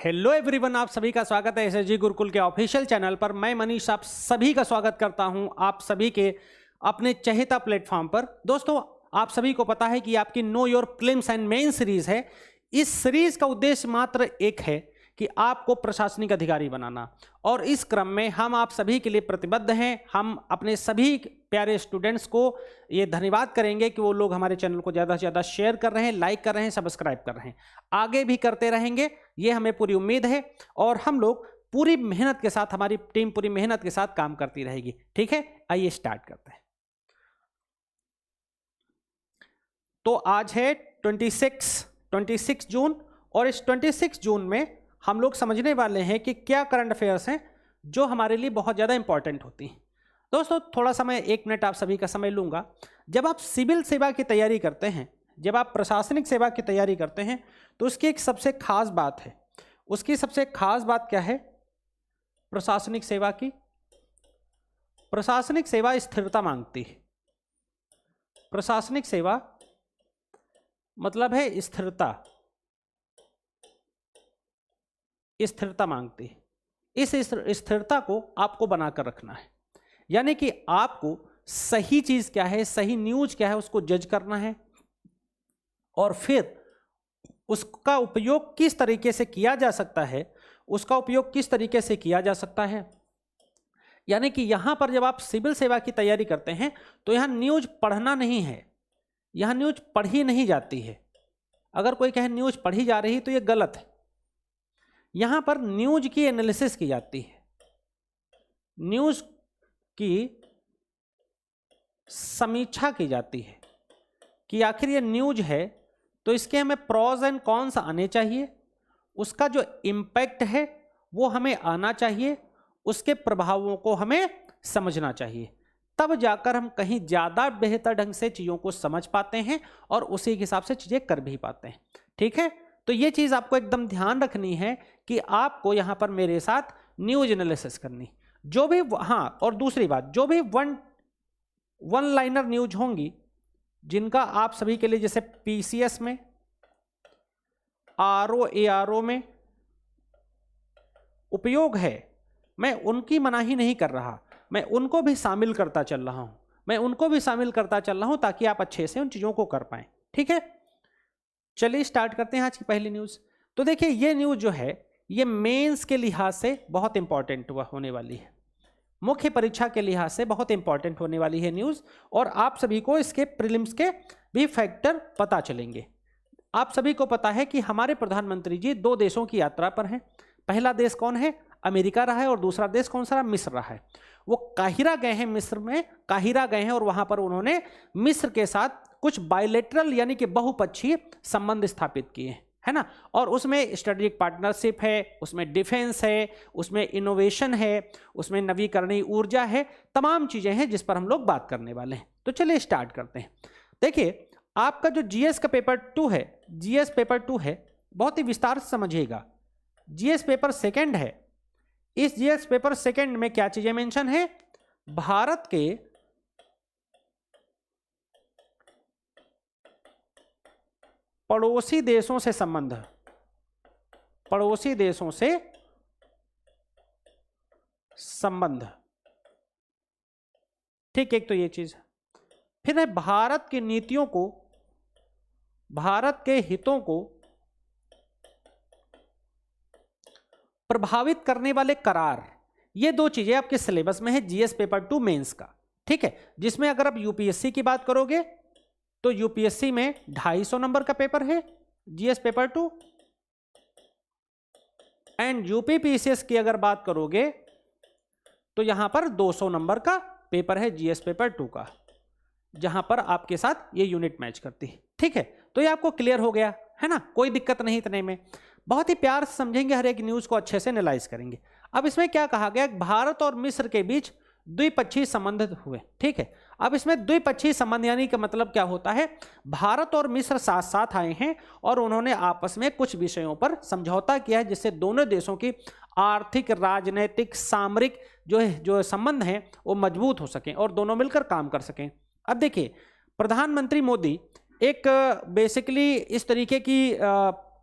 Hello everyone, आप सभी का स्वागत है एसएसजी गुरुकुल के ऑफिशियल चैनल पर। मैं मनीष आप सभी का स्वागत करता हूं आप सभी के अपने चहेता प्लेटफॉर्म पर। दोस्तों, आप सभी को पता है कि आपकी know your prelims and main series है। इस सीरीज का उद्देश्य मात्र एक है कि आपको प्रशासनिक अधिकारी बनाना, और इस क्रम में हम आप सभी के लिए प्रतिबद्ध हैं। हम अपने सभी प्यारे स्टूडेंट्स को ये धन्यवाद करेंगे कि वो लोग हमारे चैनल को ज़्यादा से ज़्यादा शेयर कर रहे हैं, लाइक कर रहे हैं, सब्सक्राइब कर रहे हैं। आगे भी करते रहेंगे, ये हमें पूरी उम्मीद है, और हम लोग पूरी मेहनत के साथ, हमारी टीम पूरी मेहनत के साथ काम करती रहेगी। ठीक है, आइए स्टार्ट करते हैं। तो आज है 26 जून, और इस 26 जून में हम लोग समझने वाले हैं कि क्या करंट अफेयर्स हैं जो हमारे लिए बहुत ज़्यादा इंपॉर्टेंट होती हैं। दोस्तों, थोड़ा समय 1 मिनट आप सभी का समय लूँगा। जब आप सिविल सेवा की तैयारी करते हैं, जब आप प्रशासनिक सेवा की तैयारी करते हैं, तो उसकी एक सबसे खास बात है। उसकी सबसे खास बात क्या है? प्रशासनिक सेवा की, प्रशासनिक सेवा स्थिरता मांगती है। प्रशासनिक सेवा मतलब है स्थिरता, स्थिरता मांगती है। इस स्थिरता को आपको बनाकर रखना है, यानी कि आपको सही चीज क्या है, सही न्यूज क्या है, उसको जज करना है, और फिर उसका उपयोग किस तरीके से किया जा सकता है, उसका उपयोग किस तरीके से किया जा सकता है। यानी कि यहां पर जब आप सिविल सेवा की तैयारी करते हैं तो यहां न्यूज पढ़ना नहीं है, यहां न्यूज पढ़ी नहीं जाती है। अगर कोई कहे न्यूज पढ़ी जा रही तो यह गलत है। यहां पर न्यूज की एनालिसिस की जाती है, न्यूज की समीक्षा की जाती है कि आखिर ये न्यूज है तो इसके हमें प्रॉज एंड कॉन्स आने चाहिए, उसका जो इम्पैक्ट है वो हमें आना चाहिए, उसके प्रभावों को हमें समझना चाहिए। तब जाकर हम कहीं ज़्यादा बेहतर ढंग से चीज़ों को समझ पाते हैं और उसी के हिसाब से चीज़ें कर भी पाते हैं। ठीक है, तो ये चीज़ आपको एकदम ध्यान रखनी है कि आपको यहाँ पर मेरे साथ न्यूज एनालिसिस करनी, जो भी, हाँ, और दूसरी बात, जो भी वन लाइनर न्यूज होंगी जिनका आप सभी के लिए, जैसे पीसीएस में, आरओ एआरओ में उपयोग है, मैं उनकी मनाही नहीं कर रहा, मैं उनको भी शामिल करता चल रहा हूं, मैं उनको भी शामिल करता चल रहा हूं ताकि आप अच्छे से उन चीज़ों को कर पाएं। ठीक है, चलिए स्टार्ट करते हैं आज की पहली न्यूज़। तो देखिए, ये न्यूज़ जो है ये मेंस के लिहाज से बहुत इंपॉर्टेंट होने वाली है, मुख्य परीक्षा के लिहाज से बहुत इंपॉर्टेंट होने वाली है न्यूज़, और आप सभी को इसके प्रीलिम्स के भी फैक्टर पता चलेंगे। आप सभी को पता है कि हमारे प्रधानमंत्री जी 2 देशों की यात्रा पर हैं। पहला देश कौन है? अमेरिका रहा है, और दूसरा देश कौन सा रहा? मिस्र रहा है। वो काहिरा गए हैं, मिस्र में काहिरा गए हैं, और वहां पर उन्होंने मिस्र के साथ कुछ बायलैटरल यानी कि बहुपक्षीय संबंध स्थापित किए, है ना। और उसमें स्ट्रेटेजिक पार्टनरशिप है, उसमें डिफेंस है, उसमें इनोवेशन है, उसमें नवीकरणीय ऊर्जा है, तमाम चीजें हैं जिस पर हम लोग बात करने वाले हैं। तो चलिए स्टार्ट करते हैं। देखिए, आपका जो जीएस का पेपर 2 है, जीएस पेपर 2 है, बहुत ही विस्तार से समझिएगा। जीएस पेपर सेकंड है। इस जीएस पेपर सेकंड में क्या चीजें मेंशन है? भारत के पड़ोसी देशों से संबंध, पड़ोसी देशों से संबंध। ठीक, एक तो ये चीज। फिर है भारत की नीतियों को, भारत के हितों को प्रभावित करने वाले करार। ये 2 चीजें आपके सिलेबस में है जीएस पेपर 2 मेंस का। ठीक है, जिसमें अगर आप यूपीएससी की बात करोगे तो यूपीएससी में 250 नंबर का पेपर है जीएस पेपर 2, एंड यूपीपीसीएस की अगर बात करोगे तो यहां पर 200 नंबर का पेपर है जीएस पेपर 2 का, जहां पर आपके साथ ये यूनिट मैच करती है। ठीक है, तो ये आपको क्लियर हो गया है ना, कोई दिक्कत नहीं इतने में। बहुत ही प्यार से समझेंगे, हर एक न्यूज को अच्छे से एनालाइज करेंगे। अब इसमें क्या कहा गया? भारत और मिस्र के बीच द्विपक्षीय संबंध हुए। ठीक है, अब इसमें द्विपक्षीय संबंध यानी का मतलब क्या होता है? भारत और मिस्र साथ साथ आए हैं और उन्होंने आपस में कुछ विषयों पर समझौता किया है, जिससे दोनों देशों की आर्थिक, राजनीतिक, सामरिक जो संबंध हैं वो मजबूत हो सकें और दोनों मिलकर काम कर सकें। अब देखिए, प्रधानमंत्री मोदी एक बेसिकली इस तरीके की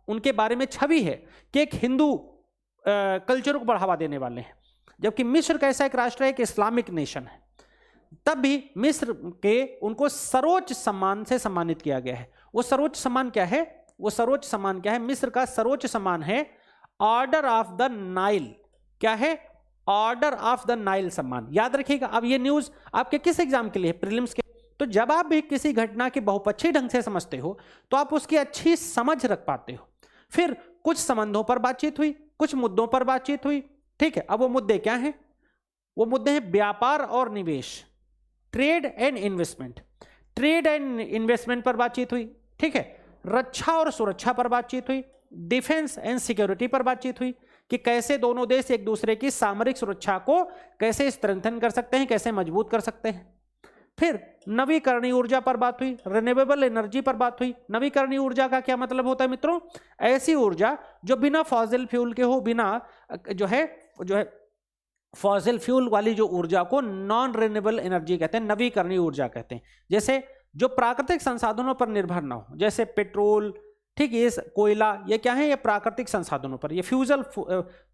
उनके बारे में छवि है कि एक हिंदू कल्चर को बढ़ावा देने वाले हैं। जबकि मिस्र कैसा एक राष्ट्र है, एक इस्लामिक नेशन है। तब भी मिस्र के उनको सर्वोच्च सम्मान से सम्मानित किया गया है। वो सर्वोच्च सम्मान क्या है? वो सर्वोच्च सम्मान क्या है? मिस्र का सर्वोच्च सम्मान है ऑर्डर ऑफ द नाइल। क्या है? ऑर्डर ऑफ द नाइल सम्मान। याद रखिएगा। अब ये न्यूज आपके किस एग्जाम के लिए? प्रीलिम्स के। तो जब आप भी किसी घटना की बहुपक्षीय ढंग से समझते हो तो आप उसकी अच्छी समझ रख पाते हो। फिर कुछ संबंधों पर बातचीत हुई, कुछ मुद्दों पर बातचीत हुई, ठीक है। अब वो मुद्दे क्या हैं? वो मुद्दे हैं व्यापार और निवेश, trade and investment. Trade and investment पर बातचीत हुई, ठीक है। रक्षा और सुरक्षा पर बातचीत हुई, डिफेंस एंड सिक्योरिटी पर बातचीत हुई कि कैसे दोनों देश एक दूसरे की सामरिक सुरक्षा को कैसे स्ट्रेंथन कर सकते हैं, कैसे मजबूत कर सकते हैं। फिर नवीकरणीय ऊर्जा पर बात हुई, रिन्यूएबल एनर्जी पर बात हुई। नवीकरणीय ऊर्जा का क्या मतलब होता है मित्रों? ऐसी ऊर्जा जो बिना फॉसिल फ्यूल के हो, बिना जो है फॉसिल फ्यूल वाली जो ऊर्जा को नॉन रिन्यूएबल एनर्जी कहते हैं, नवीकरणीय ऊर्जा कहते हैं। जैसे जो प्राकृतिक संसाधनों पर निर्भर ना हो, जैसे पेट्रोल, ठीक है, ये कोयला, ये क्या है? ये प्राकृतिक संसाधनों पर, ये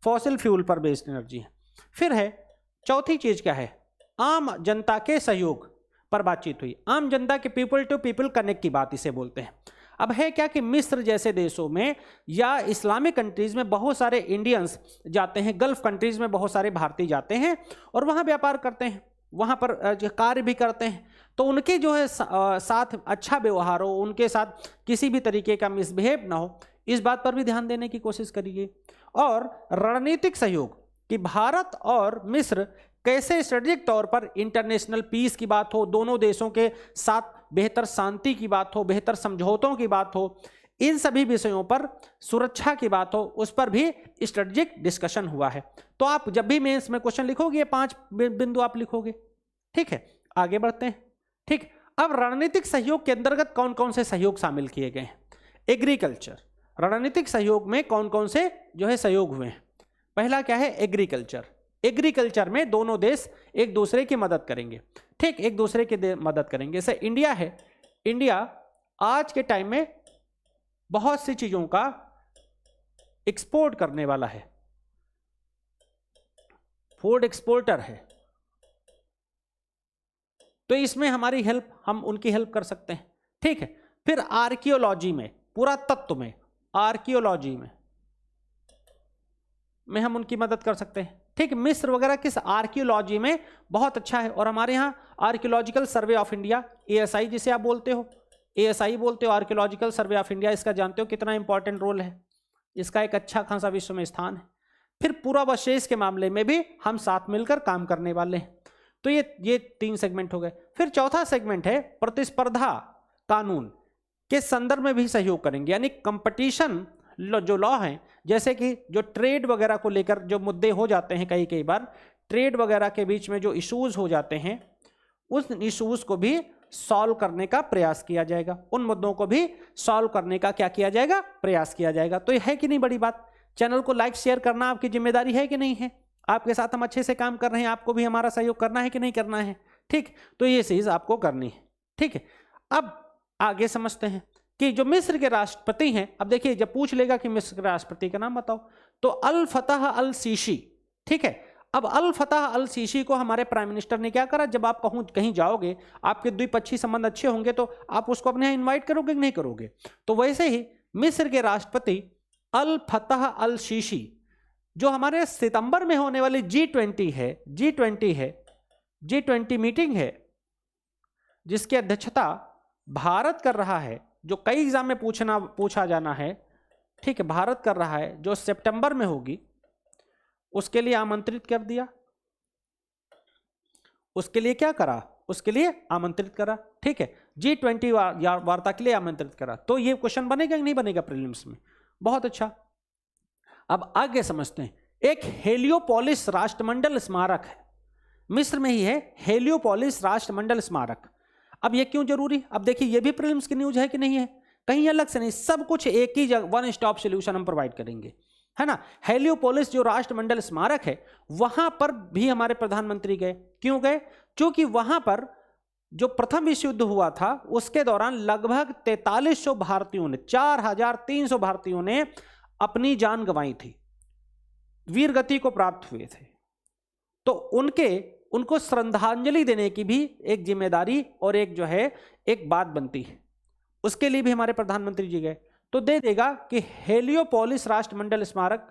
फॉसिल फ्यूल पर बेस्ड एनर्जी है। फिर है चौथी चीज क्या है? आम जनता के सहयोग पर बातचीत हुई। आम जनता के पीपल टू पीपल कनेक्ट की बात इसे बोलते हैं। अब है क्या कि मिस्र जैसे देशों में या इस्लामिक कंट्रीज में बहुत सारे इंडियंस जाते हैं, गल्फ कंट्रीज में बहुत सारे भारतीय जाते हैं और वहाँ व्यापार करते हैं, वहाँ पर कार्य भी करते हैं। तो उनके जो है साथ अच्छा व्यवहार हो, उनके साथ किसी भी तरीके का मिसबिहेव ना हो, इस बात पर भी ध्यान देने की कोशिश करिए। और रणनीतिक सहयोग कि भारत और मिस्र कैसे स्ट्रेटेजिक तौर पर इंटरनेशनल पीस की बात हो, दोनों देशों के साथ बेहतर शांति की बात हो, बेहतर समझौतों की बात हो, इन सभी विषयों पर, सुरक्षा की बात हो, उस पर भी स्ट्रेटेजिक डिस्कशन हुआ है। तो आप जब भी मेंस में क्वेश्चन लिखोगे, 5 बिंदु आप लिखोगे, ठीक है। आगे बढ़ते हैं, ठीक। अब रणनीतिक सहयोग के अंतर्गत कौन कौन से सहयोग शामिल किए गए हैं? एग्रीकल्चर। रणनीतिक सहयोग में कौन कौन से जो है सहयोग हुए हैं? पहला क्या है? एग्रीकल्चर। एग्रीकल्चर में दोनों देश एक दूसरे की मदद करेंगे, ठीक, एक दूसरे की मदद करेंगे। जैसे इंडिया है, इंडिया आज के टाइम में बहुत सी चीजों का एक्सपोर्ट करने वाला है, फूड एक्सपोर्टर है, तो इसमें हमारी हेल्प, हम उनकी हेल्प कर सकते हैं, ठीक है। फिर आर्कियोलॉजी में, पुरातत्व में, आर्कियोलॉजी में हम उनकी मदद कर सकते हैं, ठीक। मिस्र वगैरह किस आर्कियोलॉजी में बहुत अच्छा है। और हमारे यहाँ archaeological survey of India, ASI जिसे आप बोलते हो, ASI बोलते हो, आर्कियोलॉजिकल सर्वे ऑफ इंडिया, इसका जानते हो कितना इंपॉर्टेंट रोल है, इसका एक अच्छा खासा विश्व में स्थान है। फिर पूर्वावशेष के मामले में भी हम साथ मिलकर काम करने वाले हैं। तो ये 3 सेगमेंट हो गए। फिर चौथा सेगमेंट है प्रतिस्पर्धा कानून के संदर्भ में भी सहयोग करेंगे, यानी कंपटीशन जो लॉ है, जैसे कि जो ट्रेड वगैरह को लेकर जो मुद्दे हो जाते हैं, कई बार ट्रेड वगैरह के बीच में जो इश्यूज हो जाते हैं, उस इश्यूज को भी सॉल्व करने का प्रयास किया जाएगा, उन मुद्दों को भी सॉल्व करने का क्या किया जाएगा? प्रयास किया जाएगा। तो ये है कि नहीं बड़ी बात? चैनल को लाइक शेयर करना आपकी जिम्मेदारी है कि नहीं है? आपके साथ हम अच्छे से काम कर रहे हैं, आपको भी हमारा सहयोग करना है कि नहीं करना है, ठीक। तो ये चीज आपको करनी है, ठीक है। अब आगे समझते हैं कि जो मिस्र के राष्ट्रपति हैं, अब देखिए जब पूछ लेगा कि मिस्र के राष्ट्रपति का नाम बताओ, तो अल फतह अल सीसी, ठीक है। अब अल फतह अल सीसी को हमारे प्राइम मिनिस्टर ने क्या करा? जब आप कहीं जाओगे, आपके द्विपक्षीय संबंध अच्छे होंगे तो आप उसको अपने यहाँ इन्वाइट करोगे कि नहीं करोगे? तो वैसे ही मिस्र के राष्ट्रपति अल फतह अल सीसी, जो हमारे सितंबर में होने वाली G20 मीटिंग है, जिसकी अध्यक्षता भारत कर रहा है, जो कई एग्जाम में पूछा जाना है, ठीक है, भारत कर रहा है, जो सितंबर में होगी, उसके लिए आमंत्रित कर दिया। उसके लिए क्या करा? उसके लिए आमंत्रित करा, ठीक है। G20 वार्ता के लिए आमंत्रित करा। तो ये क्वेश्चन बनेगा कि नहीं बनेगा प्रीलिम्स में? बहुत अच्छा। अब आगे समझते हैं। एक हेलियोपोलिस राष्ट्रमंडल स्मारक है, मिस्र में ही है, हेलियोपोलिस राष्ट्रमंडल स्मारक। अब ये क्यों जरूरी? अब देखिए ये भी प्रीलिम्स की न्यूज है कि नहीं है? कहीं अलग से नहीं, सब कुछ एक ही जगह, वन स्टॉप सॉल्यूशन हम प्रोवाइड करेंगे, है ना। हेलियोपोलिस जो राष्ट्रमंडल स्मारक है, वहां पर भी हमारे प्रधानमंत्री गए। क्यों गए? क्योंकि वहां पर जो प्रथम विश्व युद्ध हुआ था, उसके दौरान लगभग 4300 भारतीयों ने, 4300 भारतीयों ने अपनी जान गंवाई थी। वीर गति को प्राप्त हुए थे, तो उनको श्रद्धांजलि देने की भी एक जिम्मेदारी और एक जो है एक बात बनती है। उसके लिए भी हमारे प्रधानमंत्री जी गए, तो दे देगा कि हेलियोपोलिस राष्ट्रमंडल स्मारक,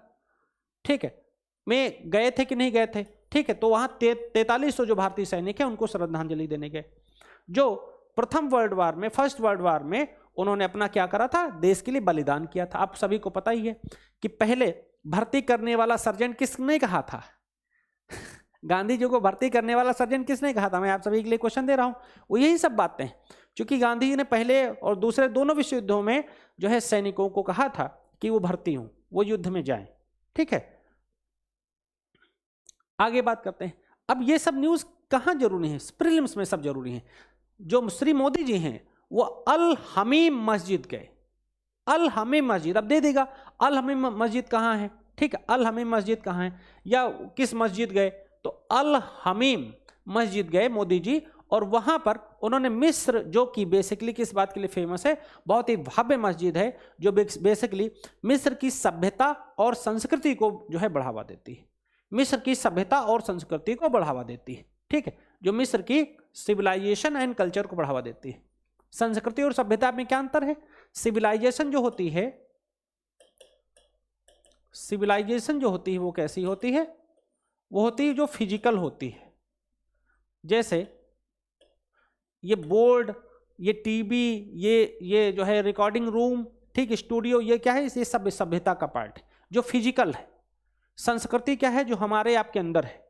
ठीक है, में गए थे कि नहीं गए थे, ठीक है, तो वहां 4300 जो भारतीय सैनिक हैं उनको श्रद्धांजलि देने गए, जो प्रथम वर्ल्ड वार में, फर्स्ट वर्ल्ड वार में उन्होंने अपना क्या करा था, देश के लिए बलिदान किया था। आप सभी को पता ही है कि पहले भर्ती करने वाला सर्जन किसने कहा था गांधी जी को भर्ती करने वाला सर्जन किसने कहा था? मैं आप सभी के लिए क्वेश्चन दे रहा हूं, वो यही सब बातें हैं, क्योंकि गांधी जी ने पहले और दूसरे दोनों विश्व युद्धों में जो है सैनिकों को कहा था कि वो भर्ती हों, वो युद्ध में जाएं, ठीक है। आगे बात करते हैं। अब ये सब न्यूज कहां जरूरी है? प्रीलिम्स में सब जरूरी है। जो श्री मोदी जी हैं वो अल हमीम मस्जिद गए, अल हमीम मस्जिद, अब दे देगा अल हमीम मस्जिद कहाँ है, ठीक है, अल हमीम मस्जिद कहाँ है या किस मस्जिद गए, तो अल हमीम मस्जिद गए मोदी जी, और वहां पर उन्होंने मिस्र, जो कि बेसिकली किस बात के लिए फेमस है, बहुत ही भव्य मस्जिद है, जो बेसिकली मिस्र की सभ्यता और संस्कृति को जो है बढ़ावा देती है, मिस्र की सभ्यता और संस्कृति को बढ़ावा देती है, ठीक है, जो मिस्र की सिविलाइजेशन एंड कल्चर को बढ़ावा देती है। संस्कृति और सभ्यता में क्या अंतर है? सिविलाइजेशन जो होती है, सिविलाइजेशन जो होती है वो कैसी होती है? वो होती है जो फिजिकल होती है, जैसे ये बोर्ड, ये टीवी, ये जो है रिकॉर्डिंग रूम, ठीक, स्टूडियो, ये क्या है? ये सब सभ्यता का पार्ट है जो फिजिकल है। संस्कृति क्या है? जो हमारे आपके अंदर है,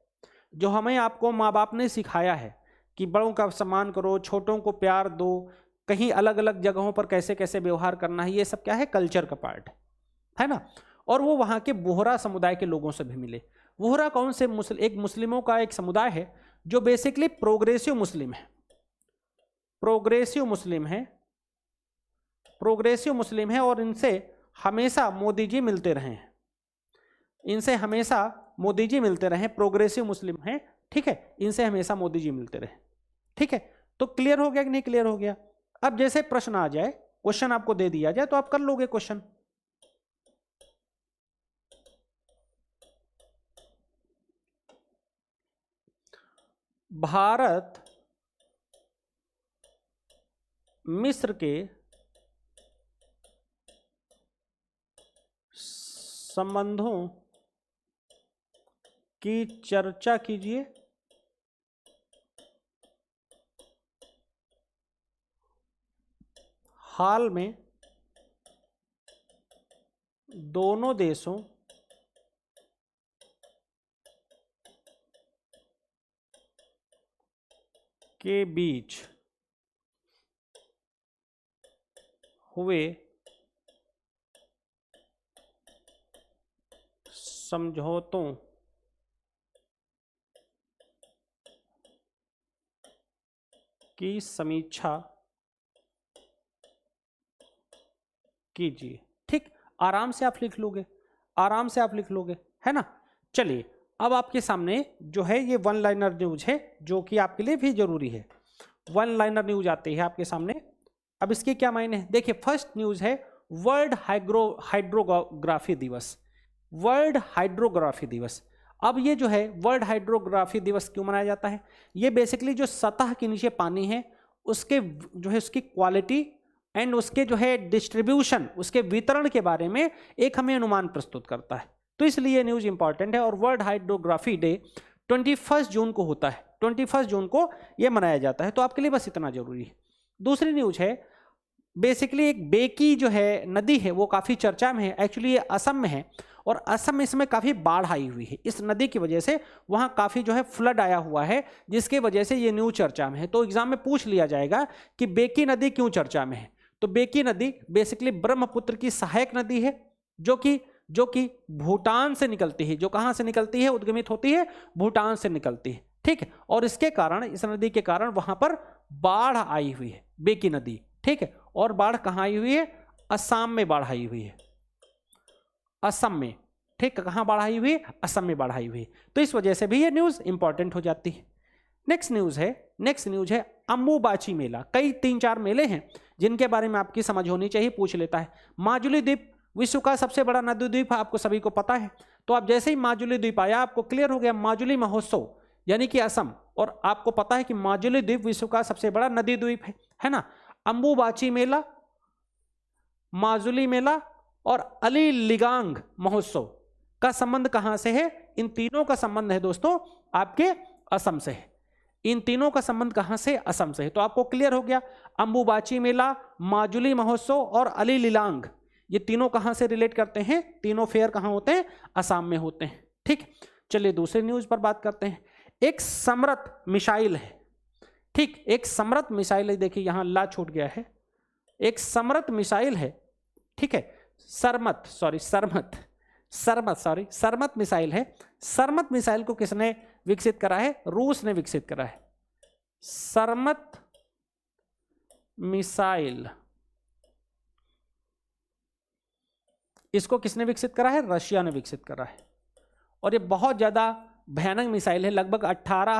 जो हमें आपको माँ बाप ने सिखाया है कि बड़ों का सम्मान करो, छोटों को प्यार दो, कहीं अलग अलग जगहों पर कैसे कैसे व्यवहार करना है, ये सब क्या है? कल्चर का पार्ट है ना। और वो वहाँ के बोहरा समुदाय के लोगों से भी मिले। बोहरा कौन से? एक मुस्लिमों का एक समुदाय है जो बेसिकली प्रोग्रेसिव मुस्लिम है, प्रोग्रेसिव मुस्लिम है, प्रोग्रेसिव मुस्लिम है, और इनसे हमेशा मोदी जी मिलते रहे हैं, इनसे हमेशा मोदी जी मिलते रहे, प्रोग्रेसिव मुस्लिम हैं, ठीक है, इनसे हमेशा मोदी जी मिलते रहे, ठीक है। तो क्लियर हो गया कि नहीं क्लियर हो गया? अब जैसे प्रश्न आ जाए, क्वेश्चन आपको दे दिया जाए, तो आप कर लोगे क्वेश्चन। भारत मिस्र के संबंधों की चर्चा कीजिए। हाल में दोनों देशों के बीच हुए समझौतों की समीक्षा कीजिए। ठीक, आराम से आप लिख लोगे, आराम से आप लिख लोगे, है ना। चलिए, अब आपके सामने जो है ये वन लाइनर न्यूज है, जो कि आपके लिए भी जरूरी है। वन लाइनर न्यूज आती है आपके सामने। अब इसके क्या मायने हैं? देखिए, फर्स्ट न्यूज है वर्ल्ड हाइड्रोग्राफी दिवस, वर्ल्ड हाइड्रोग्राफी दिवस। अब ये जो है वर्ल्ड हाइड्रोग्राफी दिवस क्यों मनाया जाता है? ये बेसिकली जो सतह के नीचे पानी है उसके जो है उसकी क्वालिटी एंड उसके जो है डिस्ट्रीब्यूशन, उसके वितरण के बारे में एक हमें अनुमान प्रस्तुत करता है, तो इसलिए ये न्यूज इंपॉर्टेंट है। और वर्ल्ड हाइड्रोग्राफी डे 21 जून को होता है, 21 जून को ये मनाया जाता है, तो आपके लिए बस इतना जरूरी है। दूसरी न्यूज है बेसिकली एक बेकी जो है नदी है वो काफ़ी चर्चा में है। एक्चुअली ये असम में है और असम में इसमें काफ़ी बाढ़ आई हुई है, इस नदी की वजह से वहाँ काफ़ी जो है फ्लड आया हुआ है, जिसकी वजह से ये न्यूज चर्चा में है। तो एग्जाम में पूछ लिया जाएगा कि बेकी नदी क्यों चर्चा में है, तो बेकी नदी बेसिकली ब्रह्मपुत्र की सहायक नदी है, जो कि भूटान से निकलती है। जो कहाँ से निकलती है? उद्गमित होती है भूटान से निकलती है, ठीक है। और इसके कारण, इस नदी के कारण वहां पर बाढ़ आई हुई है, बेकी नदी, ठीक है। और बाढ़ कहाँ आई हुई है? असम में बाढ़ आई हुई है, असम में, ठीक है। कहाँ बाढ़ आई हुई है? असम में बाढ़ आई हुई है। तो इस वजह से भी ये न्यूज इंपॉर्टेंट हो जाती है। नेक्स्ट न्यूज है अम्बुबाची मेला। कई 3-4 मेले हैं जिनके बारे में आपकी समझ होनी चाहिए, पूछ लेता है। माजुली द्वीप विश्व का सबसे बड़ा नदी द्वीप आपको सभी को पता है, तो आप जैसे ही माजुली द्वीप आया आपको क्लियर हो गया माजुली महोत्सव यानी कि असम, और आपको पता है कि माजुली द्वीप विश्व का सबसे बड़ा नदी द्वीप है ना। अंबुबाची मेला, माजुली मेला और अलीलिगांग महोत्सव का संबंध कहां से है? इन तीनों का संबंध है दोस्तों आपके असम से है। इन तीनों का संबंध कहां से? असम से है। तो आपको क्लियर हो गया अंबुबाची मेला, माजुली महोत्सव और अलीलिगांग, ये तीनों कहां से रिलेट करते हैं? तीनों फेयर कहां होते हैं? असम में होते हैं। ठीक, चलिए दूसरे न्यूज पर बात करते हैं। एक समृत मिसाइल है, ठीक, एक समृत मिसाइल है, देखिए यहां ला छूट गया है, एक समृत मिसाइल है, ठीक है, सरमत मिसाइल है। सरमत मिसाइल को किसने विकसित करा है? रूस ने विकसित करा है। सरमत मिसाइल, इसको किसने विकसित करा है? रशिया ने विकसित करा है। और ये बहुत ज्यादा भयानक मिसाइल है, लगभग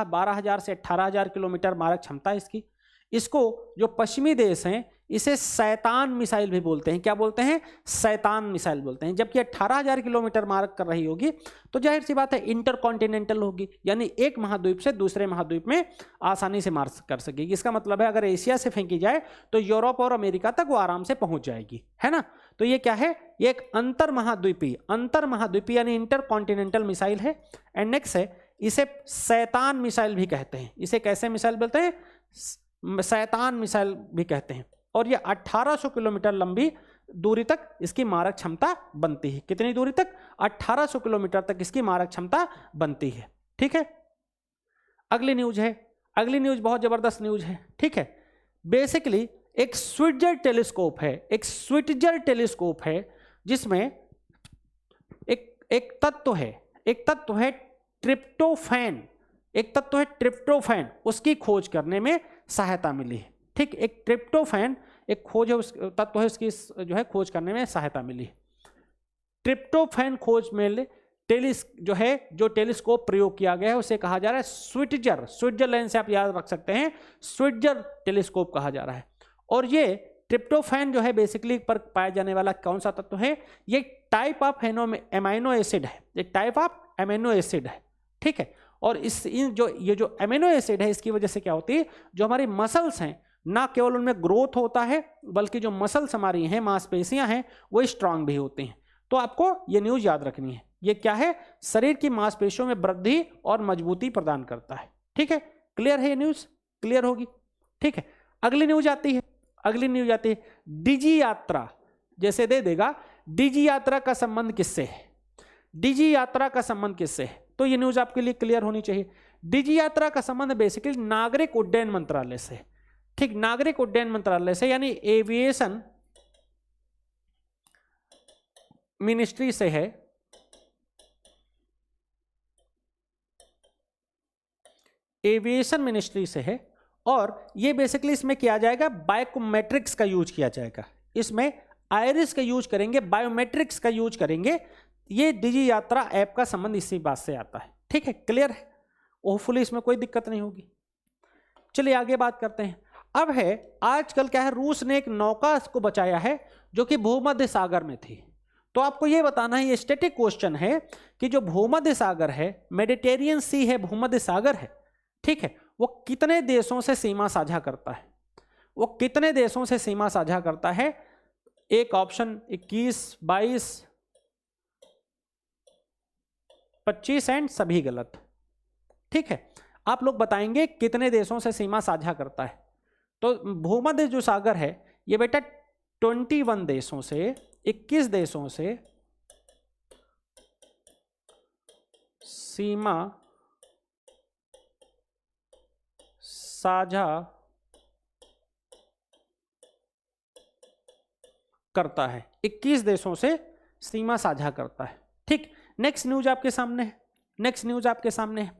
12,000 से 18,000 किलोमीटर मारक क्षमता है इसकी। इसको जो पश्चिमी देश हैं इसे शैतान मिसाइल भी बोलते हैं। क्या बोलते हैं? शैतान मिसाइल बोलते हैं। जबकि 18,000 किलोमीटर मारक कर रही होगी तो जाहिर सी बात है इंटरकॉन्टिनेंटल होगी, यानी एक महाद्वीप से दूसरे महाद्वीप में आसानी से मार कर सकेगी। इसका मतलब है अगर एशिया से फेंकी जाए तो यूरोप और अमेरिका तक वो आराम से पहुंच जाएगी, है ना। तो ये क्या है? ये एक अंतर महाद्वीपीय यानी इंटरकॉन्टिनेंटल मिसाइल है। एंड नेक्स्ट है, इसे शैतान मिसाइल भी कहते हैं। इसे कैसे मिसाइल बोलते हैं? शैतान मिसाइल भी कहते हैं। और ये 1800 किलोमीटर लंबी दूरी तक इसकी मारक क्षमता बनती है। कितनी दूरी तक? 1800 किलोमीटर तक इसकी मारक क्षमता बनती है। ठीक है, अगली न्यूज है। अगली न्यूज बहुत जबरदस्त न्यूज है, ठीक है। बेसिकली एक स्विट्जर टेलीस्कोप है जिसमें एक तत्व है ट्रिप्टोफैन, उसकी खोज करने में सहायता मिली है। ठीक, एक ट्रिप्टोफैन एक खोज है, उस तत्व है, उसकी जो है खोज करने में सहायता मिली है। ट्रिप्टोफैन खोज में जो टेलीस्कोप प्रयोग किया गया है उसे कहा जा रहा है स्विट्जरलैंड से आप याद रख सकते हैं, स्विट्जर टेलीस्कोप कहा जा रहा है। और ये ट्रिप्टोफैन जो है बेसिकली पर पाया जाने वाला कौन सा तत्व है? ये टाइप ऑफ एमिनो एसिड है, एक टाइप ऑफ एमिनो एसिड है, ठीक है। और ये जो एमिनो एसिड है इसकी वजह से क्या होती है? जो हमारी मसल्स हैं ना केवल उनमें ग्रोथ होता है बल्कि जो मसल्स हमारी हैं, मांसपेशियां हैं, वो स्ट्रांग भी होती हैं। तो आपको ये न्यूज याद रखनी है। ये क्या है? शरीर की मांसपेशियों में वृद्धि और मजबूती प्रदान करता है। ठीक है, क्लियर है? ये न्यूज क्लियर होगी, ठीक है। अगली न्यूज आती है डिजी यात्रा। जैसे दे देगा डिजी यात्रा का संबंध किससे है? तो ये न्यूज आपके लिए क्लियर होनी चाहिए। डिजी यात्रा का संबंध बेसिकली नागरिक उड्डयन मंत्रालय से, ठीक, नागरिक उड्डयन मंत्रालय से यानी एविएशन मिनिस्ट्री से है। एविएशन मिनिस्ट्री से है और ये बेसिकली इसमें किया जाएगा बायोमेट्रिक्स का यूज किया जाएगा। इसमें आइरिस का यूज करेंगे, बायोमेट्रिक्स का यूज करेंगे। ये डिजी यात्रा ऐप का संबंध इसी बात से आता है, ठीक है, क्लियर है। होपफुली इसमें कोई दिक्कत नहीं होगी। चलिए आगे बात करते हैं। अब है आजकल क्या है, रूस ने एक नौका को बचाया है जो कि भूमध्य सागर में थी। तो आपको यह बताना है, ये स्टैटिक क्वेश्चन है कि जो भूमध्य सागर है, मेडिटेरियन सी है, भूमध्य सागर है, ठीक है, वो कितने देशों से सीमा साझा करता है? एक ऑप्शन 21, 22, 25 एंड सभी गलत, ठीक है। आप लोग बताएंगे कितने देशों से सीमा साझा करता है। तो भूमध्य जो सागर है ये बेटा 21 देशों से, 21 देशों से सीमा साझा करता है, 21 देशों से सीमा साझा करता है, ठीक। नेक्स्ट न्यूज आपके सामने है।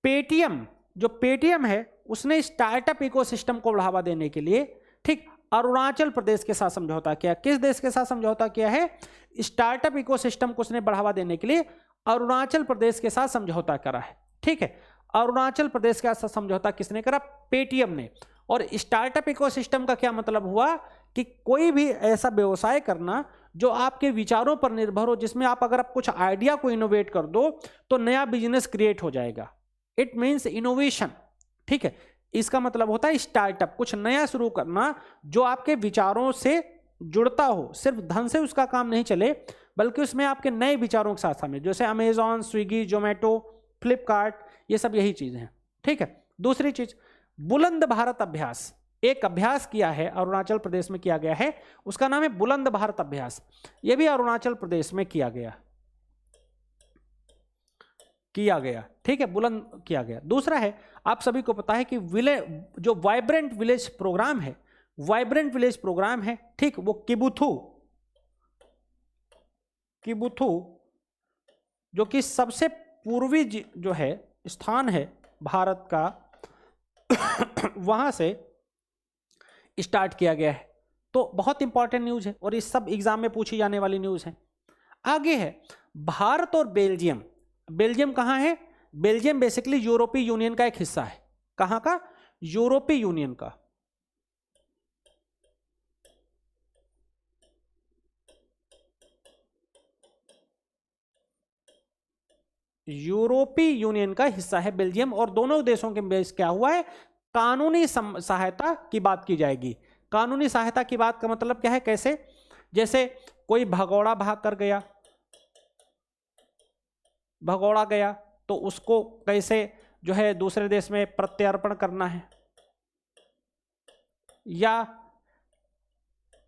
पेटीएम है उसने स्टार्टअप इकोसिस्टम को बढ़ावा देने के लिए, ठीक, अरुणाचल प्रदेश के साथ समझौता किया। किस देश के साथ समझौता किया है? स्टार्टअप इकोसिस्टम को उसने बढ़ावा देने के लिए अरुणाचल प्रदेश के साथ समझौता करा है, ठीक है। अरुणाचल प्रदेश के साथ समझौता किसने करा? पेटीएम ने। और स्टार्टअप इकोसिस्टम का क्या मतलब हुआ कि कोई भी ऐसा व्यवसाय करना जो आपके विचारों पर निर्भर हो, जिसमें अगर आप कुछ आइडिया को इनोवेट कर दो तो नया बिजनेस क्रिएट हो जाएगा। इट मीन्स इनोवेशन, ठीक है। इसका मतलब होता है स्टार्टअप, कुछ नया शुरू करना जो आपके विचारों से जुड़ता हो, सिर्फ धन से उसका काम नहीं चले बल्कि उसमें आपके नए विचारों के साथ शामिल, जैसे अमेजॉन, स्विगी, जोमेटो, फ्लिपकार्ट, ये सब यही चीजें हैं, ठीक है। दूसरी चीज, बुलंद भारत अभ्यास, एक अभ्यास किया है अरुणाचल प्रदेश में किया गया है, उसका नाम है बुलंद भारत अभ्यास। यह भी अरुणाचल प्रदेश में किया गया, ठीक है, बुलंद किया गया। दूसरा है, आप सभी को पता है कि जो वाइब्रेंट विलेज प्रोग्राम है, वाइब्रेंट विलेज प्रोग्राम है, ठीक, वो किबुथु जो कि सबसे पूर्वी जो है स्थान है भारत का वहां से स्टार्ट किया गया है। तो बहुत इंपॉर्टेंट न्यूज है और इस सब एग्जाम में पूछी जाने वाली न्यूज है। आगे है भारत और बेल्जियम। बेल्जियम कहाँ है? बेल्जियम बेसिकली यूरोपीय यूनियन का एक हिस्सा है। कहाँ का? यूरोपीय यूनियन का। यूरोपीय यूनियन का हिस्सा है बेल्जियम, और दोनों देशों के बीच क्या हुआ है? कानूनी सहायता की बात की जाएगी। कानूनी सहायता की बात का मतलब क्या है? कैसे? जैसे कोई भगोड़ा गया तो उसको कैसे जो है दूसरे देश में प्रत्यर्पण करना है, या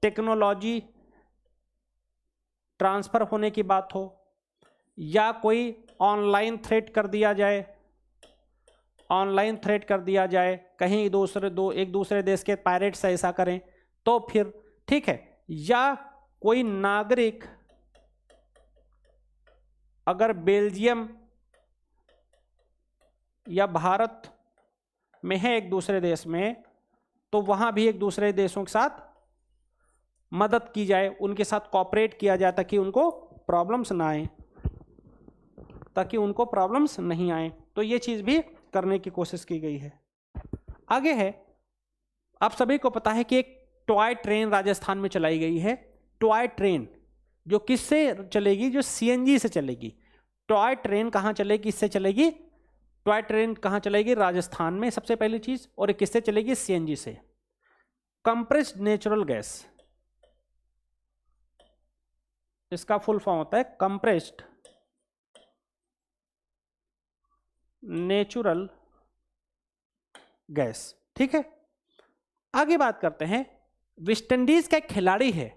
टेक्नोलॉजी ट्रांसफर होने की बात हो, या कोई ऑनलाइन थ्रेट कर दिया जाए, कहीं एक दूसरे देश के पायरेट्स ऐसा करें तो फिर ठीक है, या कोई नागरिक अगर बेल्जियम या भारत में है एक दूसरे देश में, तो वहां भी एक दूसरे देशों के साथ मदद की जाए, उनके साथ कोऑपरेट किया जाए ताकि उनको प्रॉब्लम्स नहीं आए। तो ये चीज भी करने की कोशिश की गई है। आगे है, आप सभी को पता है कि एक टॉय ट्रेन राजस्थान में चलाई गई है। टॉय ट्रेन जो किससे चलेगी? जो सीएनजी से चलेगी। टॉय ट्रेन कहाँ चलेगी? किससे चलेगी? टॉय ट्रेन कहाँ चलेगी? राजस्थान में, सबसे पहली चीज। और किससे चलेगी? सीएनजी से। कंप्रेस्ड नेचुरल गैस, इसका फुल फॉर्म होता है कंप्रेस्ड नेचुरल गैस, ठीक है। आगे बात करते हैं, वेस्ट इंडीज का एक खिलाड़ी है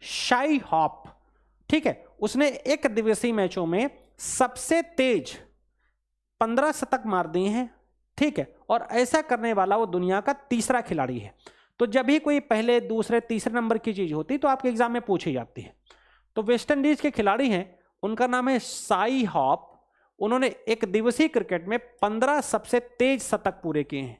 शाई हॉप, ठीक है। उसने एक दिवसीय मैचों में सबसे तेज 15 शतक मार दिए हैं, ठीक है। और ऐसा करने वाला वो दुनिया का तीसरा खिलाड़ी है। तो जब भी कोई पहले, दूसरे, तीसरे नंबर की चीज होती तो आपके एग्जाम में पूछी जाती है। तो वेस्ट इंडीज के खिलाड़ी हैं, उनका नाम है शाई हॉप। उन्होंने एक दिवसीय क्रिकेट में 15 सबसे तेज शतक पूरे किए हैं।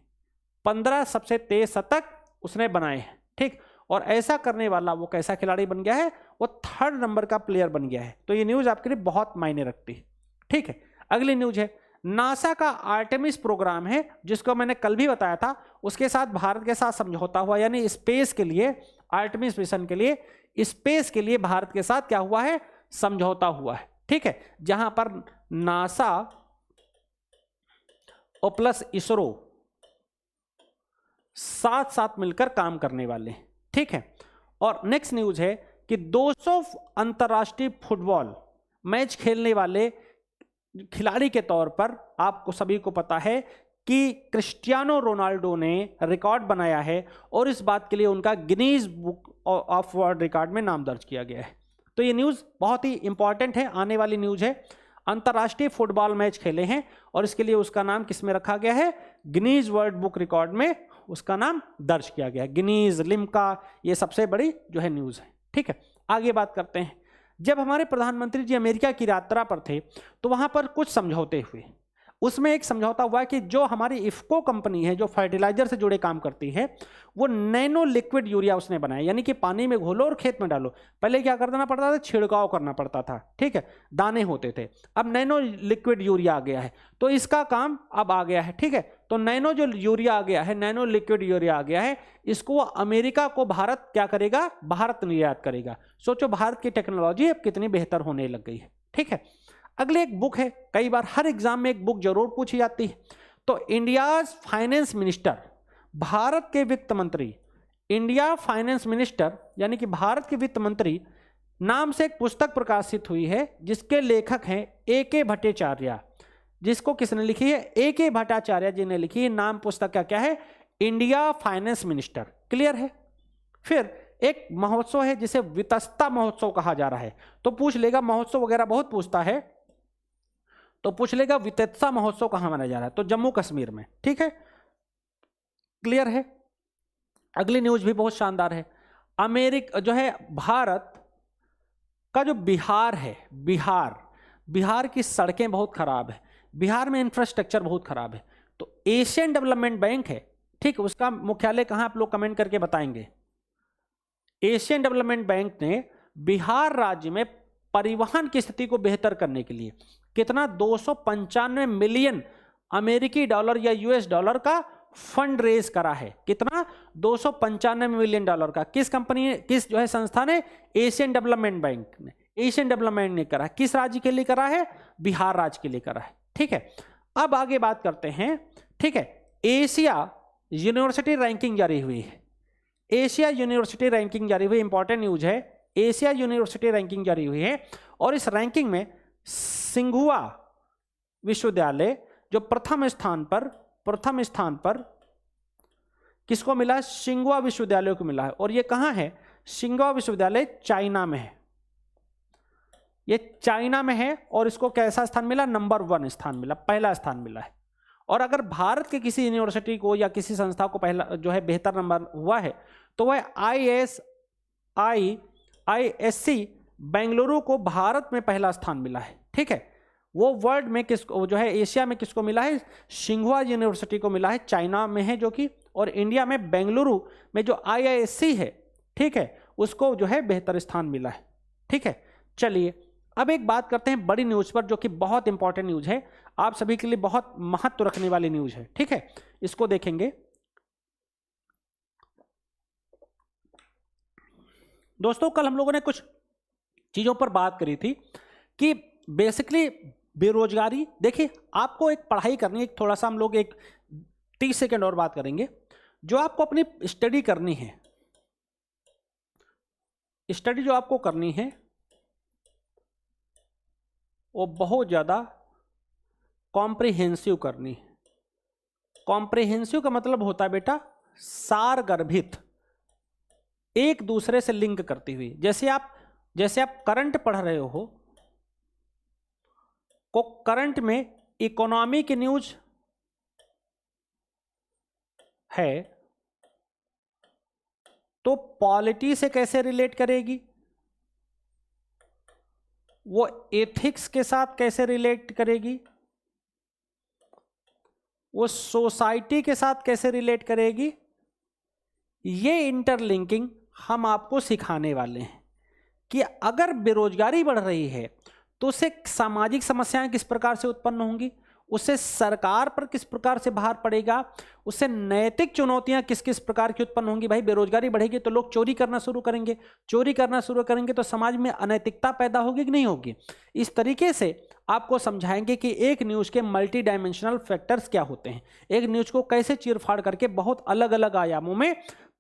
15 सबसे तेज शतक उसने बनाए हैं, ठीक। और ऐसा करने वाला वो कैसा खिलाड़ी बन गया है? वो 3rd नंबर का प्लेयर बन गया है। तो ये न्यूज आपके लिए बहुत मायने रखती है, ठीक है। अगली न्यूज है, नासा का आर्टेमिस प्रोग्राम है, जिसको मैंने कल भी बताया था, उसके साथ भारत के साथ समझौता हुआ, यानी स्पेस के लिए, आर्टेमिस मिशन के लिए, स्पेस के लिए भारत के साथ क्या हुआ है? समझौता हुआ है, ठीक है। जहां पर नासा और प्लस इसरो साथ मिलकर काम करने वाले हैं, ठीक है। और नेक्स्ट न्यूज है कि 200 अंतरराष्ट्रीय फुटबॉल मैच खेलने वाले खिलाड़ी के तौर पर आपको सभी को पता है कि क्रिस्टियानो रोनाल्डो ने रिकॉर्ड बनाया है, और इस बात के लिए उनका Guinness book of world record में नाम दर्ज किया गया है। तो ये न्यूज़ बहुत ही इंपॉर्टेंट है, आने वाली न्यूज़ है। अंतर्राष्ट्रीय फुटबॉल मैच खेले हैं और इसके लिए उसका नाम किस में रखा गया है? गिनीज वर्ल्ड बुक रिकॉर्ड में उसका नाम दर्ज किया गया है। गिनीज, लिम्का, ये सबसे बड़ी जो है न्यूज़ है, ठीक है। आगे बात करते हैं, जब हमारे प्रधानमंत्री जी अमेरिका की यात्रा पर थे तो वहां पर कुछ समझौते हुए। उसमें एक समझौता हुआ कि जो हमारी इफ्को कंपनी है जो फर्टिलाइजर से जुड़े काम करती है, वो नैनो लिक्विड यूरिया उसने बनाया, यानी कि पानी में घोलो और खेत में डालो। पहले क्या करना पड़ता था, छिड़काव करना पड़ता था, ठीक है, दाने होते थे। अब नैनो लिक्विड यूरिया आ गया है, तो इसका काम अब आ गया है, ठीक है। तो नैनो जो यूरिया आ गया है, नैनो लिक्विड यूरिया आ गया है, इसको अमेरिका को भारत क्या करेगा, भारत निर्यात करेगा। सोचो भारत की टेक्नोलॉजी अब कितनी बेहतर होने लग गई है, ठीक है। अगले एक बुक है, कई बार हर एग्जाम में एक बुक जरूर पूछी जाती है, तो इंडियाज फाइनेंस मिनिस्टर, भारत के वित्त मंत्री, इंडिया फाइनेंस मिनिस्टर यानी कि भारत के वित्त मंत्री नाम से एक पुस्तक प्रकाशित हुई है, जिसके लेखक हैं A.K. भट्टाचार्य। जिसको किसने लिखी है, A.K. भट्टाचार्य जी ने लिखी है। नाम पुस्तक का क्या है, इंडिया फाइनेंस मिनिस्टर। क्लियर है। फिर एक महोत्सव है जिसे वितस्ता महोत्सव कहा जा रहा है, तो पूछ लेगा, महोत्सव वगैरह बहुत पूछता है, तो पूछ लेगा वितस्ता महोत्सव कहां मनाया जा रहा है, तो जम्मू कश्मीर में, ठीक है। क्लियर है। अगली न्यूज भी बहुत शानदार है। अमेरिका जो है, भारत का जो बिहार है, बिहार की सड़कें बहुत खराब है, बिहार में इंफ्रास्ट्रक्चर बहुत खराब है, तो एशियन डेवलपमेंट बैंक है, ठीक, उसका मुख्यालय कहां, आप लोग कमेंट करके बताएंगे। एशियन डेवलपमेंट बैंक ने बिहार राज्य में परिवहन की स्थिति को बेहतर करने के लिए कितना 295 मिलियन अमेरिकी डॉलर या यूएस डॉलर का फंड रेज करा है। कितना, 295 मिलियन डॉलर का। किस कंपनी, किस जो है संस्था ने, एशियन डेवलपमेंट बैंक ने, एशियन डेवलपमेंट ने करा। किस राज्य के लिए करा है, बिहार राज्य के लिए करा है, ठीक है। अब आगे बात करते हैं, ठीक है। एशिया यूनिवर्सिटी रैंकिंग जारी हुई है, एशिया यूनिवर्सिटी रैंकिंग जारी हुई, इंपॉर्टेंट न्यूज है। एशिया यूनिवर्सिटी रैंकिंग जारी हुई है, और इस रैंकिंग में सिंघुआ विश्वविद्यालय जो प्रथम स्थान पर किसको मिला, सिंघुआ विश्वविद्यालय को मिला है। और ये कहां है, सिंघुआ विश्वविद्यालय चाइना में है, ये चाइना में है, और इसको कैसा स्थान मिला, नंबर 1 स्थान मिला, पहला स्थान मिला है। और अगर भारत के किसी यूनिवर्सिटी को या किसी संस्था को पहला जो है बेहतर नंबर हुआ है, तो वह ISC बेंगलुरु को भारत में पहला स्थान मिला है, ठीक है। वो वर्ल्ड में किसको जो है, एशिया में किसको मिला है, सिंघुआ यूनिवर्सिटी को मिला है, चाइना में है जो कि, और इंडिया में बेंगलुरु में जो IISc है, ठीक है, उसको जो है बेहतर स्थान मिला है, ठीक है। चलिए अब एक बात करते हैं बड़ी न्यूज पर, जो कि बहुत इंपॉर्टेंट न्यूज है, आप सभी के लिए बहुत महत्व रखने वाली न्यूज है, ठीक है। इसको देखेंगे। दोस्तों कल हम लोगों ने कुछ चीजों पर बात करी थी कि बेसिकली बेरोजगारी, देखिए आपको एक पढ़ाई करनी है, थोड़ा सा हम लोग एक 30 सेकेंड और बात करेंगे। जो आपको अपनी स्टडी करनी है, स्टडी जो आपको करनी है वो बहुत ज़्यादा कॉम्प्रिहेंसिव करनी है। कॉम्प्रिहेंसिव का मतलब होता है बेटा सारगर्भित, एक दूसरे से लिंक करती हुई। जैसे आप करंट पढ़ रहे हो, को करंट में इकोनॉमी की न्यूज है, तो पॉलिटी से कैसे रिलेट करेगी, वो एथिक्स के साथ कैसे रिलेट करेगी, वो सोसाइटी के साथ कैसे रिलेट करेगी, ये इंटरलिंकिंग हम आपको सिखाने वाले हैं कि अगर बेरोजगारी बढ़ रही है तो उससे सामाजिक समस्याएं किस प्रकार से उत्पन्न होंगी, उससे सरकार पर किस प्रकार से भार पड़ेगा, उससे नैतिक चुनौतियां किस किस प्रकार की उत्पन्न होंगी। भाई बेरोजगारी बढ़ेगी तो लोग चोरी करना शुरू करेंगे, चोरी करना शुरू करेंगे तो समाज में अनैतिकता पैदा होगी कि नहीं होगी। इस तरीके से आपको समझाएंगे कि एक न्यूज़ के मल्टी डायमेंशनल फैक्टर्स क्या होते हैं, एक न्यूज़ को कैसे चीरफाड़ करके बहुत अलग अलग आयामों में